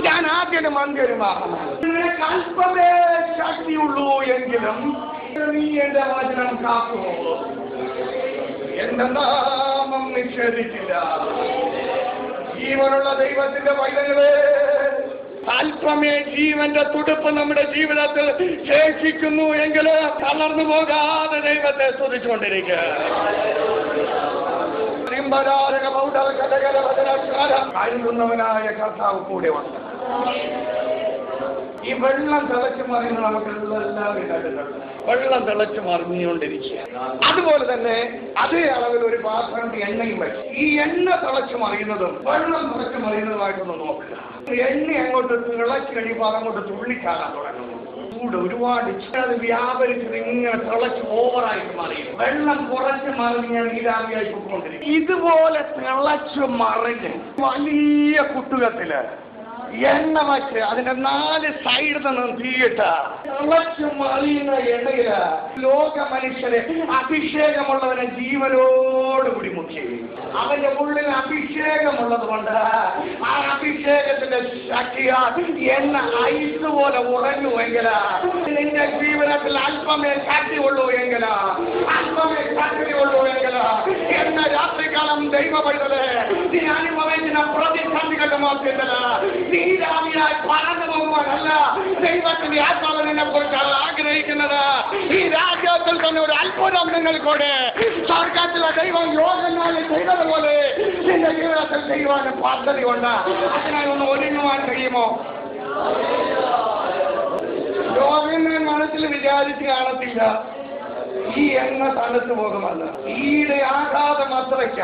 ഞാൻ ആദ്യനും അന്ത്യനുമാ. നിനക്ക് അല്പമേ ശക്തിയുള്ളൂ എങ്കിലും നീ എന്റെ വചനം കാക്കൂ, എന്റെ നാമം നിഷേധിച്ചില്ല. ജീവനുള്ള ദൈവത്തിന്റെ പൈതങ്ങളെ, അല്പമേ ജീവന്റെ തുടുപ്പ് നമ്മുടെ ജീവിതത്തിൽ ശേഷിക്കുന്നു എങ്കിൽ തളർന്നു പോകാതെ ദൈവത്തെ സ്തുതിച്ചുകൊണ്ടിരിക്കുക. കരുതുന്നവനായ കർത്താവ് കൂടെ വന്നു. ഈ വെള്ളം തിളച്ചു മറിയുന്ന നമുക്കെല്ലാം ഇടങ്ങളുണ്ട്. വെള്ളം തിളച്ചു മറിഞ്ഞുകൊണ്ടിരിക്കുക. അതുപോലെ തന്നെ അതേ അളവിൽ ഒരു പാത്രത്തിൽ എണ്ണയും വെച്ചു. ഈ എണ്ണ തിളച്ചു മറിയുന്നതും വെള്ളം തിളച്ചു മറിയുന്നതുമായിട്ടൊന്ന് നോക്കുക. എണ്ണ അങ്ങോട്ട് തിളച്ചു കഴിയുമ്പോൾ അതങ്ങോട്ട് തുള്ളിക്കാറാൻ തുടങ്ങുന്നു. ചൂട് ഒരുപാട് അത് വ്യാപരിച്ചത് ഇങ്ങനെ തിളച്ച് ഓവറായിട്ട് മറിയും. വെള്ളം കുറച്ച് മറിഞ്ഞ് നീരാവിയായി പോയിക്കൊണ്ടിരിക്കും. ഇതുപോലെ തിളച്ചു മറിഞ്ഞ് വലിയ കുട്ടുകത്തില് എണ്ണ വച്ച് അതിന്റെ 4 സൈഡിൽ നിന്നും തീയിട്ട് തിളച്ചു മറിയുന്ന എണ്ണയില് ലോക മനുഷ്യരെ അഭിഷേകമുള്ളവനെ ജീവനോടുകൂടി മുക്കി. അവന്റെ ഉള്ളിൽ അഭിഷേകമുള്ളത് കൊണ്ട് ആ അഭിഷേകത്തിന്റെ ശക്തിയാൽ എണ്ണ ഐസ് പോലെ ഉറങ്ങുവെങ്കിൽ നിന്റെ ജീവിതത്തിൽ അല്പമേ ശക്തിയുള്ളൂ എങ്കിൽ എന്ന രാത്രികാലം ദൈവ പൈതലേ നീ അനുഭവിക്കുന്ന പ്രതിസന്ധികളുടെ മധ്യത്തില് നീരാവിയായി പറന്നു പോകുവാനല്ല ദൈവത്തിന്റെ ആത്മാവ് നിന്നെ കുറിച്ച് ആഗ്രഹിക്കുന്നത്. ഈ രാജ്യത്തിൽ തന്നെ ഒരു അത്ഭുതം നിങ്ങൾക്കൂടെ സ്വർഗത്തിലെ ദൈവം യോഗങ്ങളിൽ ചെയ്തതുപോലെ നിന്റെ ജീവിതത്തിൽ ചെയ്യുവാനും പദ്ധതിയുണ്ട്. അതിനായി ഒന്ന് ഒരുങ്ങുവാൻ കഴിയുമോ? യോഗം മനസ്സിൽ വിചാരിച്ച് കാണത്തില്ല ഈ എണ്ണ തണുത്തു പോകുമെന്ന്. ഈയുടെ ആഘാതം അത്രയ്ക്ക,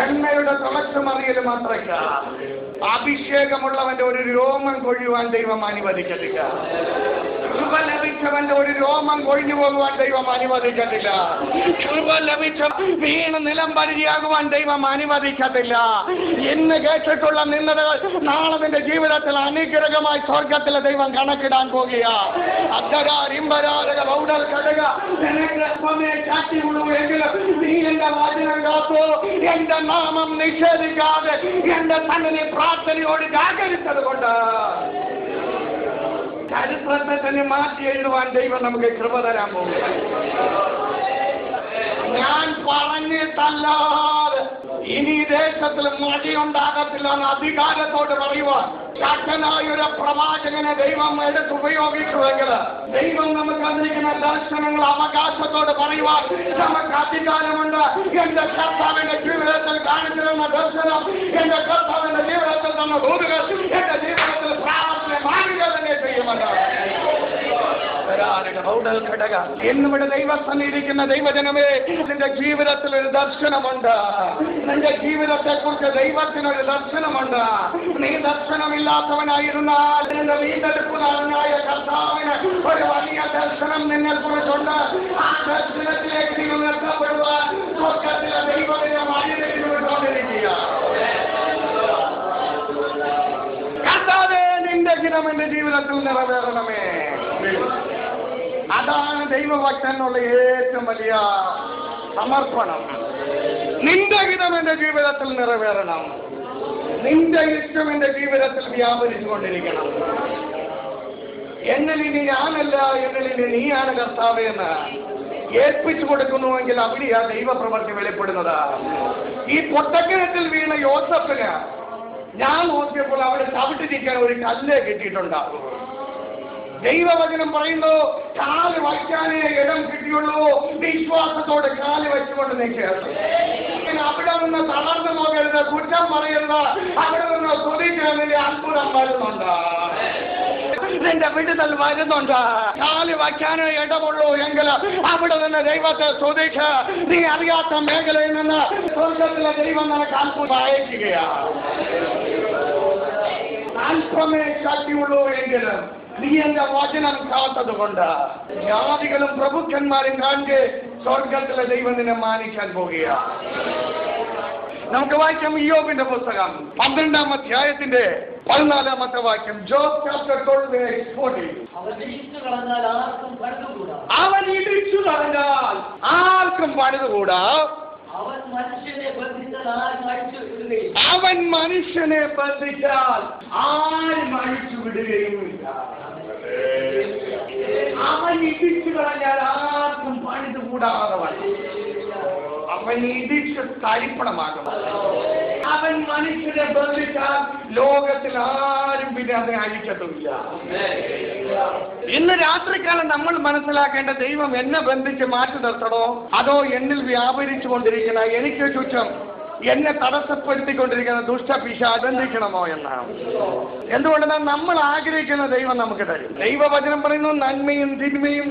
എണ്ണയുടെ തിളച്ചു മറിയലും അത്രയ്ക്ക. അഭിഷേകമുള്ളവന്റെ ഒരു രോമം കൊഴിയുവാൻ ദൈവം അനുവദിക്കത്തില്ല. കൃപ ലഭിച്ചവന്റെ ഒരു രോമം കൊഴിഞ്ഞു പോകുവാൻ ദൈവം അനുവദിക്കത്തില്ല. കൃപ ലഭിച്ച വീണ് നിലം പരിചയാകുവാൻ ദൈവം അനുവദിക്കത്തില്ല. ഇന്ന് കേട്ടിട്ടുള്ള നിന്നതകൾ നാളെ നിന്റെ ജീവിതത്തിൽ അനുഗ്രഹമായി സ്വർഗത്തിലെ ദൈവം കണക്കിടാൻ പോകുക. ശക്തിയുള്ളൂ എങ്കിലും നീ എന്റെ വാചനം കാത്തു എന്റെ നാമം നിഷേധിക്കാതെ എന്റെ സന്നിധി പ്രാർത്ഥനയോട് ജാഗരിച്ചത് കൊണ്ട് ചരിത്രത്തെ തന്നെ മാറ്റി എഴുതുവാൻ ദൈവം നമുക്ക് കൃപ തരാൻ പോകും. ഞാൻ പറഞ്ഞിട്ടല്ലാതെ ഇനി ദേശത്തിൽ മഴയുണ്ടാകത്തില്ല എന്ന് അധികാരത്തോട് പറയുവാൻ ശക്തനായ ഒരു പ്രവാചകനെ ദൈവം എടുത്തുപയോഗിച്ചുവെങ്കിൽ ദൈവം നമുക്ക് തന്നിരിക്കുന്ന ദർശനങ്ങൾ അവകാശത്തോട് പറയുവാൻ നമുക്ക് അധികാരമുണ്ട്. എന്റെ കർത്താവിന്റെ ജീവിതത്തിൽ കാണിച്ചിരുന്ന ദർശനം, എന്റെ കർത്താവിന്റെ ജീവിതത്തിൽ തന്ന ദൂതുകൾ എന്റെ ജീവിതത്തിൽ പ്രാർത്ഥന തന്നെ ചെയ്യുമല്ലോ. എന്നിവിടെ ദൈവസന്നിധിക്കുന്ന ദൈവജനമേ, നിന്റെ ജീവിതത്തിൽ ഒരു ദർശനമുണ്ട്. നിന്റെ ജീവിതത്തെ കുറിച്ച് ദൈവത്തിനൊരു ദർശനമുണ്ട്. നീ ദർശനമില്ലാത്തവനായിരുന്നാൽ നിന്റെ വീണ്ടെടുപ്പുകാരനായ കർത്താവിന് ഒരു വലിയ ദർശനം നിന്നെ കുറിച്ചുണ്ട്. ആ ദർശനത്തിലേക്ക് നീ ഉയർത്തപ്പെടുവാൻ സ്വർഗ്ഗത്തിലെ ദൈവത്തിന്റെ വഴികൊണ്ടിരിക്കുക. കർത്താവേ, നിന്റെ ഹിതം എന്റെ ജീവിതത്തിൽ നിറവേറണമേ. അതാണ് ദൈവഭക്തനുള്ള ഏറ്റവും വലിയ സമർപ്പണം. നിന്റെ ഹിതം എന്റെ ജീവിതത്തിൽ നിറവേറണം. നിന്റെ ഇഷ്ടം എന്റെ ജീവിതത്തിൽ വ്യാപരിച്ചു കൊണ്ടിരിക്കണം. എന്നിൽ ഇനി ഞാനല്ല, എന്നിൽ ഇനി നീയാണ് കർത്താവേ എന്ന് ഏൽപ്പിച്ചു കൊടുക്കുന്നുവെങ്കിൽ അവിടെയാ ദൈവപ്രവൃത്തി വെളിപ്പെടുന്നത്. ഈ പൊട്ടക്കിണറ്റിൽ വീണ യോസഫിന് ഞാൻ നോക്കിയപ്പോൾ അവിടെ ചവിട്ടിരിക്കാൻ ഒരു കല്ല് കിട്ടിയിട്ടുണ്ടാകും. ദൈവവചനം പറയുന്നു, കാല് വയ്ക്കാനേ ഇടം കിട്ടിയുള്ളൂ, വിശ്വാസത്തോടെ കാല് വെച്ചുകൊണ്ട് നിൽക്കുക. അവിടെ നിന്ന് തളർന്നു പോകരുത്, കുറ്റം പറയരുത്. അവിടെ നിന്ന് സ്തുതിക്കുന്നതിന്റെ അത്ഭുതം വരുന്നുണ്ട്, നിന്റെ വിടുതൽ വരുന്നുണ്ട്. കാല് വയ്ക്കാനേ ഇടമുള്ളൂ എങ്കിൽ അവിടെ നിന്ന് ദൈവത്തെ സ്തുതിക്ക. നീ അറിയാത്ത മേഖലയിൽ നിന്ന് സ്വർഗ്ഗത്തിലെ ദൈവം നിനക്ക് അത്ഭുതം അയക്കുകയാണ്. അല്പമേ ശക്തിയുള്ളൂ എങ്കിലും നീ എന്റെ വചനം കാത്തത് കൊണ്ട് ജാതികളും പ്രഭുക്കന്മാരും കാണെ സ്വർഗത്തിലെ ദൈവം നിന്നെ മാനിക്കാൻ പോകുകയാണ്. നമുക്ക് വായിക്കാം ഇയ്യോബിന്റെ പുസ്തകം 12-ാം അധ്യായത്തിന്റെ 14-ാമത്തെ വാക്യം. Job chapter 12:40. അവൻ ഇടിച്ചു കളഞ്ഞാൽ ആർക്കും പണിതുകൂടാ. അവൻ മനുഷ്യനെ ബന്ധിച്ചാൽ ആരും അഴിച്ചു വിടുകയുമില്ല. അവൻ ഇടിച്ചു കളഞ്ഞാൽ ആർക്കും പണിതുകൂടാതെ അവൻ ഇടിച്ച് തരിപ്പണമാകും. അവൻ മനുഷ്യനെ ബന്ധിച്ചാൽ ലോകത്തിൽ ആരും പിന്നെ അതിനെ അഴിക്കത്തുമില്ല. ഇന്ന് രാത്രിക്കാലം നമ്മൾ മനസ്സിലാക്കേണ്ട, ദൈവം എന്നെ ബന്ധിച്ച് മാറ്റി നിർത്തണോ അതോ എന്നിൽ വ്യാപരിച്ചു കൊണ്ടിരിക്കുന്ന എനിക്ക് ചുറ്റും എന്നെ തടസ്സപ്പെടുത്തിക്കൊണ്ടിരിക്കുന്ന ദുഷ്ടപിശാച് ബന്ധിക്കണമോ എന്നാണ്. എന്തുകൊണ്ടെന്നാൽ നമ്മൾ ആഗ്രഹിക്കുന്ന ദൈവം നമുക്ക് തരും. ദൈവവചനം പറയുന്നു, നന്മയും തിന്മയും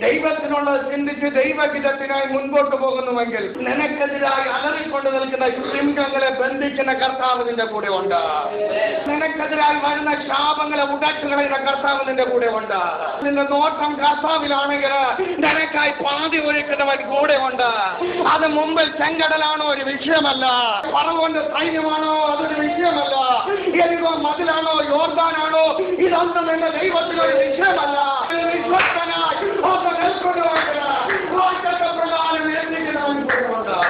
ദൈവത്തിനുള്ളത് ചിന്തിച്ച് ദൈവഹിതത്തിനായി മുൻപോട്ട് പോകുന്നുവെങ്കിൽ നിനക്കെതിരായി അലറിക്കൊണ്ട് നിൽക്കുന്ന സിംഹങ്ങളെ ബന്ധിക്കുന്ന കർത്താവ് നിന്റെ കൂടെ ഉണ്ട്. നിനക്കെതിരായി വരുന്ന ശാപങ്ങളെ ഉടച്ചു കളയുന്ന കർത്താവ് നിന്റെ കൂടെ ഉണ്ട്. നിന്റെ നോട്ടം കർത്താവിലാണെങ്കിൽ നിനക്കായി പാതി ഒരുക്കുന്നവൻ കൂടെ ഉണ്ട്. അത് മുമ്പിൽ ചെങ്കടലാണോ ഒരു വിഷയമല്ല. പറവന്റെ സൈന്യമാണോ അതൊരു വിഷയമല്ല. എരികോ മതിലാണോ യോർദാനാണോ ഇതൊന്നും എന്റെ ദൈവത്തിനൊരു വിഷയമല്ല. വിശ്വസ്തനായി ഒന്ന് നിൽക്കൊണ്ടുപോകണം. വാഗ്ദത്തപ്രകാരം എത്തിക്കുന്നവൻ കൊണ്ടുപോകണം.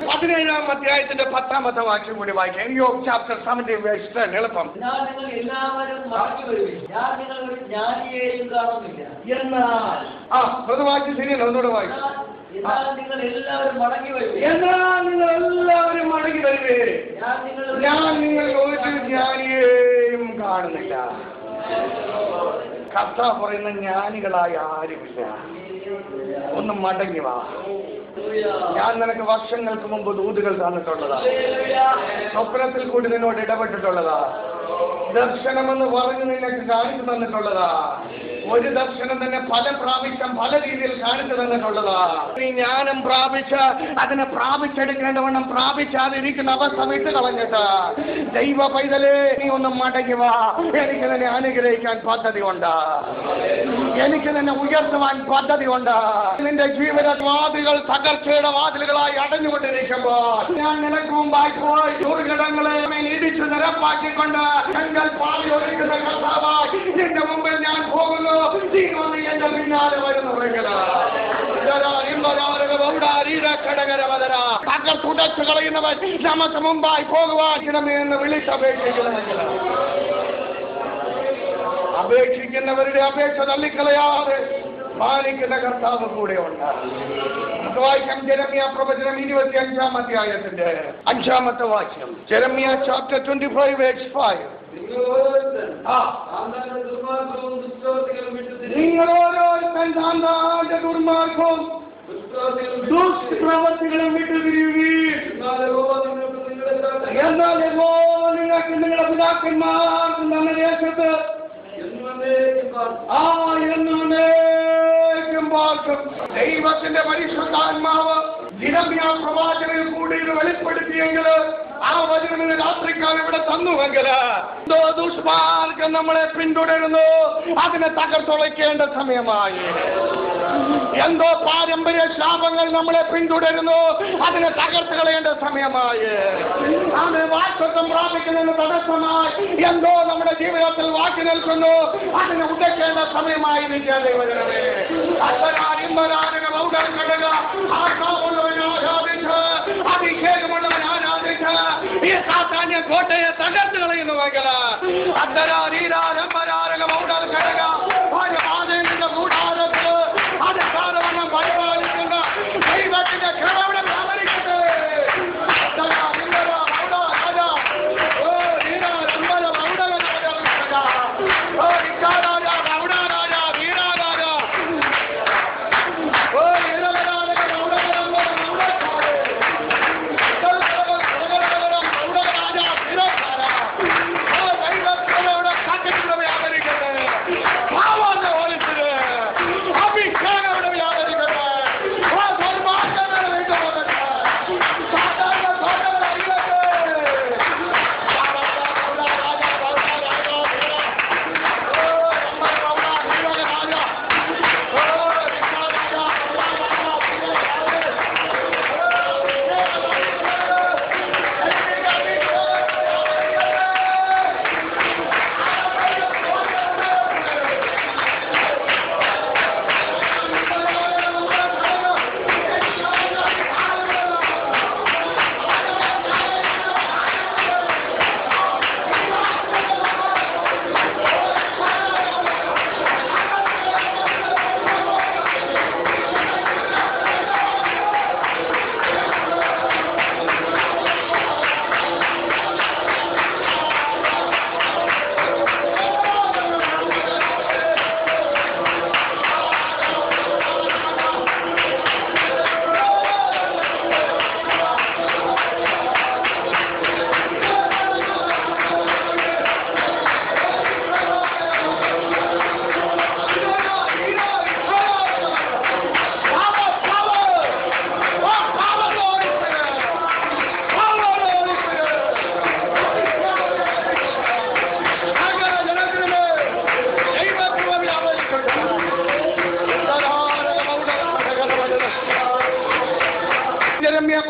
17-ാം അധ്യായത്തിന്റെ 10-ാമത്തെ വാക്യം കൂടി വായിക്കാം. യോബ് ചാപ്റ്റർ 17 വേഴ്സ് 10. എളുപ്പം. ഞാൻ നിങ്ങൾ എല്ലാവരും മടങ്ങി വരുവിൻ. ഞാൻ നിങ്ങളൊരു ജ്ഞാനിയെയും കാണുന്നില്ല. എന്നാൽ വാക്യം ശരിയല്ല, ഒന്നുകൂടെ വായിക്കും. എന്നാൽ നിങ്ങൾ എല്ലാവരും മടങ്ങി വരുവിൻ. എന്നാൽ നിങ്ങൾ എല്ലാവരും മടങ്ങി വരുവേ. ഞാൻ നിങ്ങൾ ഒരു ജ്ഞാനിയെയും കാണുന്നില്ല. കർത്താവ് പറയുന്ന ജ്ഞാനികളായ ആരുമില്ല. ഒന്ന് മടങ്ങി വാ. ഞാൻ നിനക്ക് വർഷങ്ങൾക്ക് മുമ്പ് ദൂതുകൾ തന്നിട്ടുള്ളതാ. സ്വപ്നത്തിൽ കൂടി നിന്നോട് ഇടപെട്ടിട്ടുള്ളതാ. ദർശനമെന്ന് പറഞ്ഞ് നിനക്ക് കാണിച്ചു തന്നിട്ടുള്ളതാ. ഒരു ദർശനം തന്നെ പല പ്രാവശ്യം പല രീതിയിൽ കാണിച്ചു തന്നിട്ടുള്ളതാ. നീ ജ്ഞാനം പ്രാപിച്ച് അതിനെ പ്രാപിച്ചെടുക്കേണ്ടവണ്ണം പ്രാപിച്ചാതിരിക്കുന്ന അവസ്ഥ വിട്ട് കളഞ്ഞിട്ട് ദൈവ പൈതലേ നീ ഒന്ന് മടങ്ങി വാ. എനിക്ക് നിന്നെ അനുഗ്രഹിക്കാൻ പദ്ധതി ഉണ്ട്. എനിക്ക് നിന്നെ ഉയർത്തുവാൻ പദ്ധതി ഉണ്ട്. നിന്റെ ജീവിത വാതിലുകൾ തകർച്ചയുടെ വാതിലുകളായി അടഞ്ഞുകൊണ്ടിരിക്കുമ്പോൾ ഞാൻ നിനക്ക് മുമ്പായി പോയി ദുർഘടങ്ങളെ ഇടിച്ചു നിരപ്പാക്കിക്കൊണ്ട് ഞങ്ങൾ പാളിയൊരുക്കുന്ന കർത്താവായി നിന്റെ മുമ്പിൽ ഞാൻ പോകുന്നു. നീ വന്ന് എന്റെ പിന്നാലെ വരുന്നുവെങ്കിൽ തകർത്തുടച്ചു കളയുന്നവൻ നമുക്ക് മുമ്പായി പോകുവാനമേ എന്ന് വിളിച്ചപേക്ഷിക്കണമെങ്കിൽ അപേക്ഷിക്കുന്നവരുടെ അപേക്ഷ തള്ളിക്കളയാതെ പാലിക്കുന്ന കർത്താവ് കൂടെയുണ്ട്. നമുക്ക് വായിക്കാം ജെറമ്യാ പ്രവചനം 25-ാം അധ്യായത്തിന്റെ 5-ാമത്തെ വാക്യം. Jeremiah chapter 25 verse 5. നിങ്ങൾ ഓരോരുത്തൻ താന്താന്റെ ദുർമാർഗവും ദുഷ്പ്രവൃത്തികളും വിട്ടുതിരിയുകയും എന്നാൽ നിങ്ങൾക്ക് നിങ്ങളുടെ പിതാക്കന്മാർക്ക് നല്ല ദേശത്ത് ദൈവത്തിന്റെ പരിശുദ്ധാത്മാവ് ജെറമ്യാ പ്രവാചകനിൽ കൂടി ഇത് വെളിപ്പെടുത്തിയെങ്കിൽ ആ വചനം രാത്രിക്കാലം ഇവിടെ തന്നുവെങ്കിൽ എന്തോ ദുഷ്മാർഗം നമ്മളെ പിന്തുടരുന്നു, അതിനെ തകർത്തുളയ്ക്കേണ്ട സമയമായി. എന്തോ പാരമ്പര്യ ശാപങ്ങൾ നമ്മളെ പിന്തുടരുന്നു, അതിനെ തകർത്ത് കളയേണ്ട സമയമായി. അതിന് വാക്തത്വം പ്രാപിക്കുന്നതിന് തടസ്സമായി എന്തോ നമ്മുടെ ജീവിതത്തിൽ വാക്കി നിൽക്കുന്നു, അതിനെ ഉടയ്ക്കേണ്ട സമയമായി നിൽക്കാതെ വരണമേ. അഭിഷേകമുള്ളവൻ ആരാധിച്ച് ഈ സാത്താന്യ കോട്ടയെ തകർത്ത് കളയുന്നുവെങ്കിൽ കൂടാരത്തിൽ അത് സാധനം പരിപാലിക്കുന്ന ദൈവത്തിന്റെ ക്ഷമയുടെ പ്രാമണിക്കട്ടെ.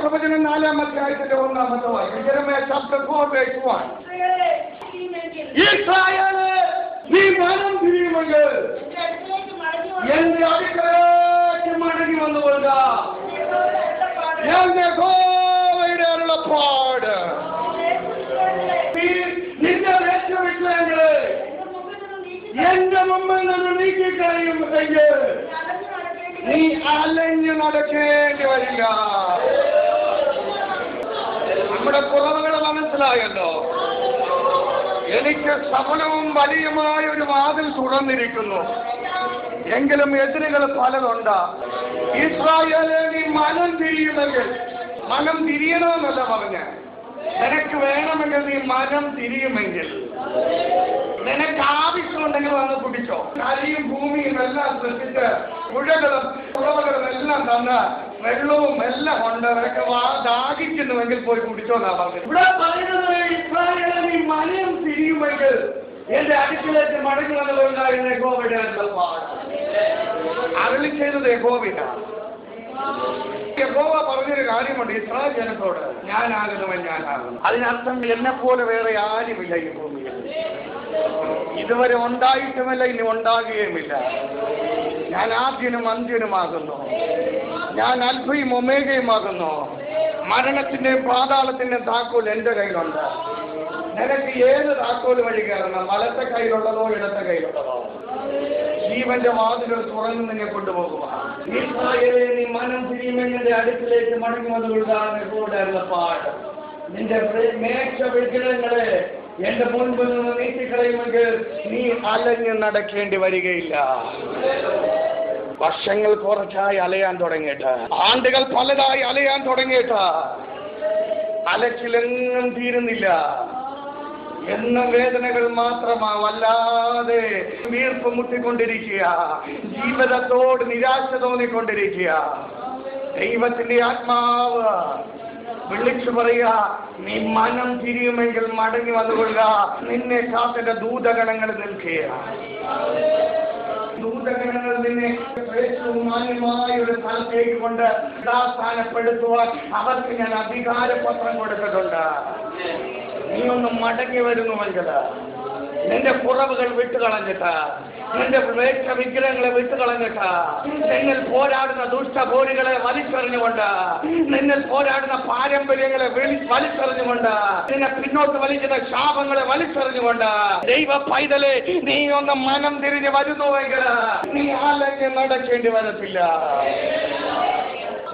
പ്രവചനം 4-ാം അധ്യായത്തിന്റെ 1-ാമത്തെ വാക്യം. യെരമ്യാ chapter 4:1. ഇസ്രായേലേ, നീ മനം തിരിയുമെങ്കിൽ എന്റെ അടുക്കലേക്ക് മടങ്ങി വന്നുകൊള്ളുക. എന്റെ യഹോവയുടെ അരുളപ്പാട്. നിന്റെ രക്ഷവിഷയങ്ങളെ എന്റെ മുമ്പിൽ നിന്ന് നീക്കിക്കളയുമെങ്കിൽ നീ അലഞ്ഞു നടക്കേണ്ടി വരില്ല. നമ്മുടെ കുറവുകൾ മനസ്സിലായല്ലോ. എനിക്ക് സഫലവും വലിയമായ ഒരു വാതിൽ തുറന്നിരിക്കുന്നു, എങ്കിലും എതിരുകൾ പലതുണ്ട്. ഇസ്രായേലേ, നീ മനം തിരിയുമെങ്കിൽ, മനം തിരിയണമെന്നല്ല പറഞ്ഞ, നിനക്ക് വേണമെങ്കിൽ നീ മനം തിരിയുമെങ്കിൽ, നിനക്ക് ആവശ്യമുണ്ടെങ്കിൽ വന്ന് കുടിച്ചോ. കരയും ഭൂമിയും എല്ലാം സൃഷ്ടിച്ച് പുഴകളും പുറവുകളും എല്ലാം തന്ന് വെള്ളവും എല്ലാം കൊണ്ട് നിനക്ക് ദാഹിക്കുന്നുവെങ്കിൽ പോയി കുടിച്ചോ എന്നാ പറഞ്ഞത്. ഇവിടെ പറയുന്നത് ഇസ്രായേലേ, നീ മനം തിരിയുമെങ്കിൽ എന്റെ അടുക്കിലേക്ക് മടങ്ങി വന്നതുകൊണ്ടായിരുന്നു യഹോവയുടെ അരുളപ്പാട്. അരുളി ചെയ്തത് യഹോവയാണ്. യഹോവ പറഞ്ഞൊരു കാര്യമുണ്ട് ഇസ്രായേൽ ജനത്തോട്, ഞാനാകുന്നവൻ ഞാനാകുന്നു. അതിനർത്ഥം എന്നെ പോലെ വേറെ ആരുമില്ല ഈ ഭൂമിയിൽ. ഇതുവരെ ഉണ്ടായിട്ടുമില്ല, ഇനി ഉണ്ടാകുകയുമില്ല. ഞാൻ ആദ്യനും അന്ത്യനുമാകുന്നു. ഞാൻ അൽഫയും ഒമേഗയുമാകുന്നു. മരണത്തിന്റെയും പാതാളത്തിന്റെയും താക്കോൽ എന്റെ കയ്യിലുണ്ട്. നിനക്ക് ഏത് താക്കോൽ വഴി കയറണം? വലത്തെ കയ്യിലുള്ളതോ ഇടത്തെ കയ്യിലുള്ളതോ? ജീവന്റെ വാതിലുകൾ തുറന്ന് നിന്നെ കൊണ്ടുപോകുക. ഇസ്രായേലേ, നീ മനം തിരിയുമെന്നെ അടുക്കിലേക്ക് മടങ്ങി വന്നുകൊള്ളുകയാണ് യഹോവയുടെ അരുളപ്പാട്. നിന്റെ മേക്ഷ വിഗ്രഹങ്ങളെ എന്റെ മുൻപിൽ നിന്ന് നീക്കിക്കളയുമെങ്കിൽ നീ അലഞ്ഞു നടക്കേണ്ടി വരികയില്ല. വർഷങ്ങൾ കുറച്ചായി അലയാൻ തുടങ്ങിയിട്ട്, ആണ്ടുകൾ പലതായി അലയാൻ തുടങ്ങിയിട്ട് അലച്ചിലെങ്ങും തീരുന്നില്ല. എന്നും വേദനകൾ മാത്രമാ, വല്ലാതെ വീർപ്പ് മുട്ടിക്കൊണ്ടിരിക്കുക, ജീവിതത്തോട് നിരാശ തോന്നിക്കൊണ്ടിരിക്കുക. ദൈവത്തിന്റെ ആത്മാവ് വിളിച്ചു പറയുക, നീ മനം തിരിയുമെങ്കിൽ മടങ്ങി വന്നുകൊള്ളുക. നിന്നെ കാത്തിന്റെ ദൂതഗണങ്ങൾ നിൽക്കുക. ദൂതഗണങ്ങൾ നിന്നെ ഏറ്റവും മാന്യമായ ഒരു സ്ഥലത്തേക്ക് കൊണ്ട് സ്ഥാനപ്പെടുത്തുവാൻ അവർക്ക് ഞാൻ അധികാരപത്രം കൊടുത്തിട്ടുണ്ട്. നീ ഒന്ന് മടങ്ങി വരുന്നുവെങ്കിൽ, നിന്റെ കുറവുകൾ വിട്ടുകളഞ്ഞിട്ട്, നിന്റെ വേഷ വിഗ്രഹങ്ങളെ വിട്ടുകളഞ്ഞിട്ട്, നിന്നിൽ പോരാടുന്ന ദുഷ്ടഭോരികളെ വലിച്ചെറിഞ്ഞുകൊണ്ട്, നിന്നിൽ പോരാടുന്ന പാരമ്പര്യങ്ങളെ വലിച്ചെറിഞ്ഞുകൊണ്ട്, നിന്നെ പിന്നോട്ട് വലിക്കുന്ന ശാപങ്ങളെ വലിച്ചെറിഞ്ഞുകൊണ്ട്, ദൈവ പൈതലെ നീ ഒന്ന് മനം തിരിഞ്ഞ് വരുന്നുവെങ്കിൽ നീ അലഞ്ഞ് നടക്കേണ്ടി വരത്തില്ല.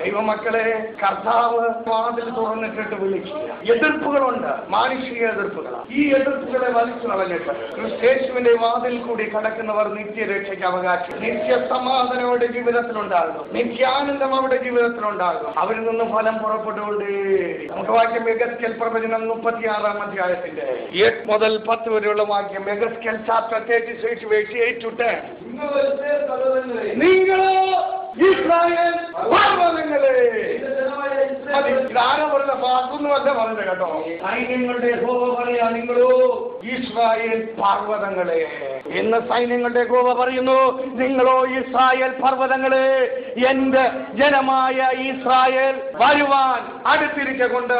ദൈവമക്കളെ, കർത്താവ് വാതിൽ തുറന്നിട്ടിട്ട് വിളിക്കുക. എതിർപ്പുകളുണ്ട്, മാനുഷിക എതിർപ്പുകളാണ്. ഈ എതിർപ്പുകളെ വലിച്ചു കളഞ്ഞിട്ട് യേശുവിന്റെ വാതിൽ കൂടി കടക്കുന്നവർ നിത്യരക്ഷയ്ക്ക് അവകാശം, നിത്യ സമാധാനങ്ങളുടെ ജീവിതത്തിലുണ്ടാകും, നിത്യാനന്ദം അവരുടെ ജീവിതത്തിലുണ്ടാകും. അവരിൽ നിന്ന് ഫലം പുറപ്പെട്ടുകൊണ്ടേ. നമുക്ക് വാക്യം യെഹെസ്കേൽ പ്രവചനം 36-ാം അധ്യായത്തിന്റെ 8 മുതൽ 10 വരെയുള്ള വാക്യം. യെഹെസ്കേൽ chapter 36:8-10. നിങ്ങളോ ഇസ്രായേൽ പർവ്വതങ്ങളെ, ഇതാരോ പറഞ്ഞ വാക്കൊന്നുമല്ല പറഞ്ഞത് കേട്ടോ. സൈന്യങ്ങളുടെ യഹോവ പറയാ, നിങ്ങളോ ഇസ്രായേൽ പർവ്വതങ്ങളെ. ഇന്ന് സൈന്യങ്ങളുടെ യഹോവ പറയുന്നു, നിങ്ങളോ ഇസ്രായേൽ പർവ്വതങ്ങളെ, എന്റെ ജനമായ ഇസ്രായേൽ വരുവാൻ അടുത്തിരിക്കൊണ്ട്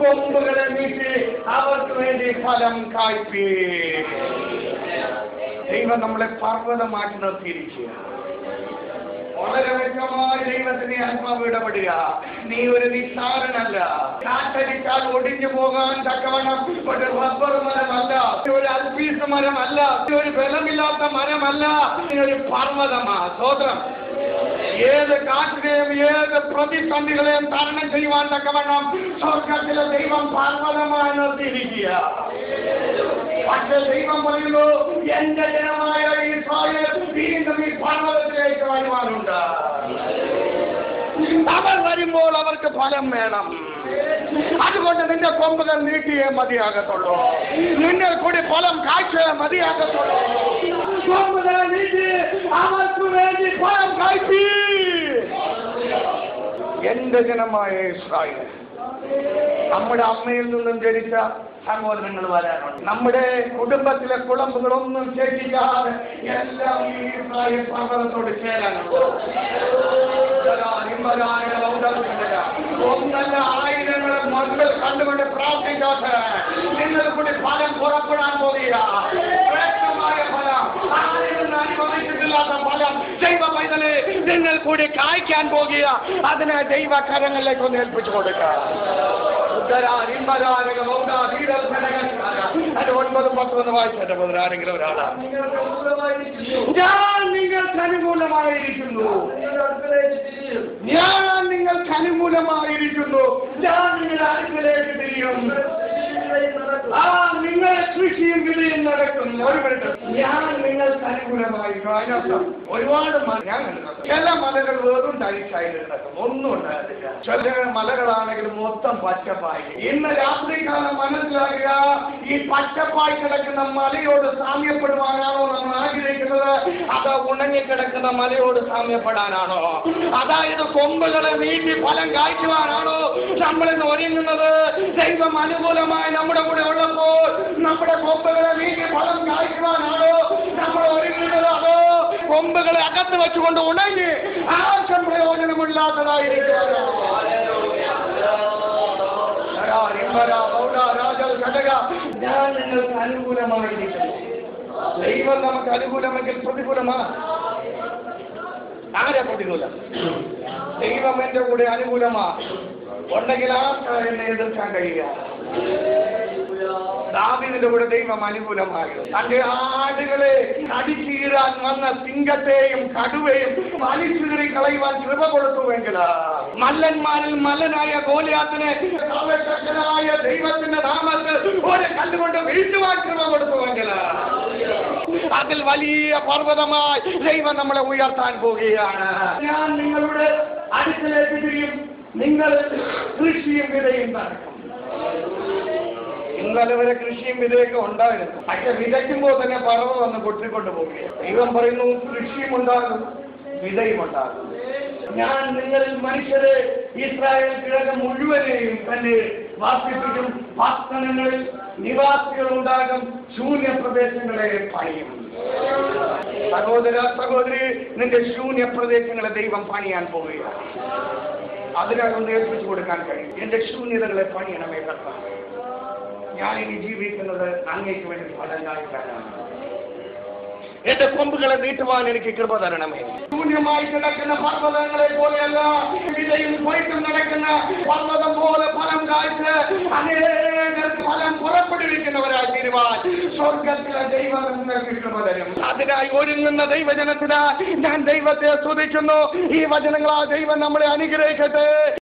കൊമ്പുകളെ നീട്ടി അവർക്ക് വേണ്ടി ഫലം കായ്പീ. ദൈവം നമ്മളെ പർവ്വതമാക്കി നിർത്തിയിരിക്കുക. വളരെ വ്യക്തമായ ദൈവത്തിന്റെ ആത്മാവ് ഇടപെടുക. നീ ഒരു നിസ്സാരനല്ല. കാറ്റടിച്ചാൽ ഒടിഞ്ഞു പോകാൻ തക്കവണ്ണം ഒരു റബ്ബർ മരമല്ല, ഒരു അൽപീസ് മരമല്ല, ഒരു ബലമില്ലാത്ത മരമല്ല. നീ ഒരു പർവ്വതമാ. സ്തോത്രം. ഏത് കാറ്റിനെയും ഏത് പ്രതിസന്ധികളെയും തരണം ചെയ്യുവാൻ തക്കവണ്ണം സ്വർഗത്തിലെ ദൈവം പർവ്വതമായി നിർത്തിയിരിക്കുക. പക്ഷേ ദൈവം പറയുന്നു, എന്റെ ജനമായ ഇസ്രായേൽ വീണ്ടും ഈ പർവ്വതത്തിലേക്ക് വരുവാനുണ്ട്. അവർ വരുമ്പോൾ അവർക്ക് ഫലം വേണം. അതുകൊണ്ട് നിന്റെ കൊമ്പുകൾ നീട്ടിയേ മതിയാകത്തുള്ളൂ. നിന്നെ കൂടി ഫലം കാഴ്ചയെ മതിയാകത്തുള്ളൂ. കൊമ്പുകളെ നീട്ടി അവർക്ക് വേണ്ടി ഫലം കാഴ്ച. എന്റെ ജനമായ ഇസ്രായേൽ, നമ്മുടെ അമ്മയിൽ നിന്നും ജനിച്ച സഹോദരങ്ങൾ വരാനുണ്ട്. നമ്മുടെ കുടുംബത്തിലെ കുളമ്പുകളൊന്നും ശേഷിക്കാതെ എല്ലാം ഈ ഇസ്രായേൽ പർവ്വതത്തോട് ചേരാനുണ്ട്. ഒന്നല്ല ആയിരങ്ങളെ മുൻപിൽ കണ്ടുകൊണ്ട് പ്രാർത്ഥിക്കാത്ത നിങ്ങൾ കൂടി ഫലം പുറപ്പെടാൻ പോകുക. ശ്രേഷ്ഠമായ ഫലം, ആരും അനുഭവിച്ചിട്ടില്ലാത്ത ഫലം ദൈവ പൈതലെ നിങ്ങൾ കൂടി കായ്ക്കാൻ പോകുക. അതിനെ ദൈവകരങ്ങളിലേക്ക് ഒന്ന് ഏൽപ്പിച്ചു കൊടുക്കുക. അത് 9-10 വായിച്ചിട്ട് പോകുന്ന ആരെങ്കിലും ഒരാളാണ്. ഞാൻ നിങ്ങൾക്ക് അനുകൂലമായിരിക്കുന്നു, ഞാൻ നിങ്ങൾക്ക് അനുകൂലമായിരിക്കുന്നു, ഞാൻ നിങ്ങളുടെ അടുക്കലേക്ക് തിരിയും, നിങ്ങൾ കൃഷിയും വിലയും നടക്കും. ഒരു മിനിറ്റ്, ഞാൻ നിങ്ങൾക്ക് അനുകൂലമായിരിക്കും. അതിനർത്ഥം ഒരുപാട് ഞാൻ ചില മലകൾ വെറും തരിശായിട്ട് കിടക്കും, ഒന്നും ഉണ്ടാകത്തില്ല. ചില മലകളാണെങ്കിൽ മൊത്തം പച്ചപ്പായി. ഇന്ന് രാത്രികാലം മനസ്സിലാക്കുക, ഈ പച്ചപ്പായി കിടക്കുന്ന മലയോട് സാമ്യപ്പെടുവാനാണോ നമ്മൾ ആഗ്രഹിക്കുന്നത്, അത് ഉണങ്ങിക്കിടക്കുന്ന മലയോട് സാമ്യപ്പെടാനാണോ? അതായത് കൊമ്പുകളെ നീട്ടി ഫലം കായ്ക്കുവാനാണോ നമ്മളിന്ന് ഒരുങ്ങുന്നത്? ദൈവം അനുകൂലമായി നമ്മുടെ കൂടെ ഉള്ളപ്പോൾ നമ്മുടെ കൊമ്പുകളെ നീട്ടി ഫലം കായ്ക്കുവാനാണോ നമ്മൾ ഒരുങ്ങുന്നത്? അതോ കൊമ്പുകളെ അകത്ത് വെച്ചുകൊണ്ട് ഉണങ്ങി ആർക്കും പ്രയോജനമില്ലാത്തതായിരിക്കുവാനാണോ? ഞാൻ നിങ്ങൾക്ക് അനുകൂലമായിരിക്കുന്നു. ദൈവം നമുക്ക് അനുകൂലമെങ്കിൽ പ്രതികൂലമാണ്. ആരെ പ്രതികൂലം? ദൈവം എന്റെ കൂടെ അനുകൂലമാ ഉണ്ടെങ്കിൽ ആർക്കാ എന്നെ എതിർക്കാൻ കഴിയുക? ദാവീദിന്റെ കൂടെ ദൈവം അനുകൂലമായി. തന്റെ ആടുകളെ കടിച്ചീരാൻ വന്ന സിംഹത്തെയും കടുവയും വലിച്ചീറി കളയുവാൻ കൃപ കൊടുത്തുവെങ്കിൽ, മല്ലന്മാരിൽ മല്ലനായ ഗോലിയാത്തിനെ സർവശക്തനായ ദൈവത്തിന്റെ നാമത്തിൽ ഒരു കല്ലുകൊണ്ട് വീഴ്ത്തുവാൻ കൃപ കൊടുത്തുവെങ്കിൽ, അതിൽ വലിയ പർവ്വതമായി ദൈവം നമ്മളെ ഉയർത്താൻ പോവുകയാണ്. ഞാൻ നിങ്ങളുടെ അടുക്കലേക്ക് തിരിയും, നിങ്ങൾ കൃഷിയും വിതയും നടക്കും. ഇന്നലെ വരെ കൃഷിയും വിതയൊക്കെ ഉണ്ടായിരുന്നു. പക്ഷെ വിതയ്ക്കുമ്പോൾ തന്നെ പറവ് വന്ന് പൊട്ടിക്കൊണ്ട് പോവുകയാണ്. ദൈവം പറയുന്നു, കൃഷിയും ഉണ്ടാകും, വിതയും ഉണ്ടാകും. ഞാൻ നിങ്ങളിൽ മനുഷ്യരെ ഇസ്രായേൽ കിഴക്ക് മുഴുവനെയും തന്നെ വാസിപ്പിക്കും. പട്ടണങ്ങളിൽ നിവാസികളുണ്ടാകും, ശൂന്യ പ്രദേശങ്ങളെ പണിയും. സഹോദര സഹോദരി, നിന്റെ ശൂന്യ പ്രദേശങ്ങളെ ദൈവം പണിയാൻ പോവുകയാണ്. അതിനൊന്ന് ഏൽപ്പിച്ചു കൊടുക്കാൻ കഴിയും. എന്റെ ശൂന്യതകളെ പണിയണമേ കർത്താവേ. ഞാനിനി ജീവിക്കുന്നത് അങ്ങേക്ക് വേണ്ടി ഫലം കായ്ക്കാനാണ്. എന്റെ കൊമ്പുകളെ നീട്ടുവാൻ എനിക്ക് കൃപ തരണമേ. ശൂന്യമായി കിടക്കുന്ന പർവ്വതങ്ങളെ പോലെയല്ല, വിതയും കൊയ്ത്തും നടക്കുന്ന പർവ്വതം പോലെ ഫലം കായ്ച്ച് അനേകർക്ക് ഫലം പുറപ്പെടുവിക്കുന്നവരായി തീരുവാൻ സ്വർഗത്തിലെ ദൈവം നിങ്ങൾക്ക് കൃപ തരും. അതിനായി ഒരുങ്ങുന്ന ദൈവജനത്തിന് ഞാൻ ദൈവത്തെ സ്തുതിക്കുന്നു. ഈ വചനങ്ങളാ ദൈവം നമ്മളെ അനുഗ്രഹിക്കട്ടെ.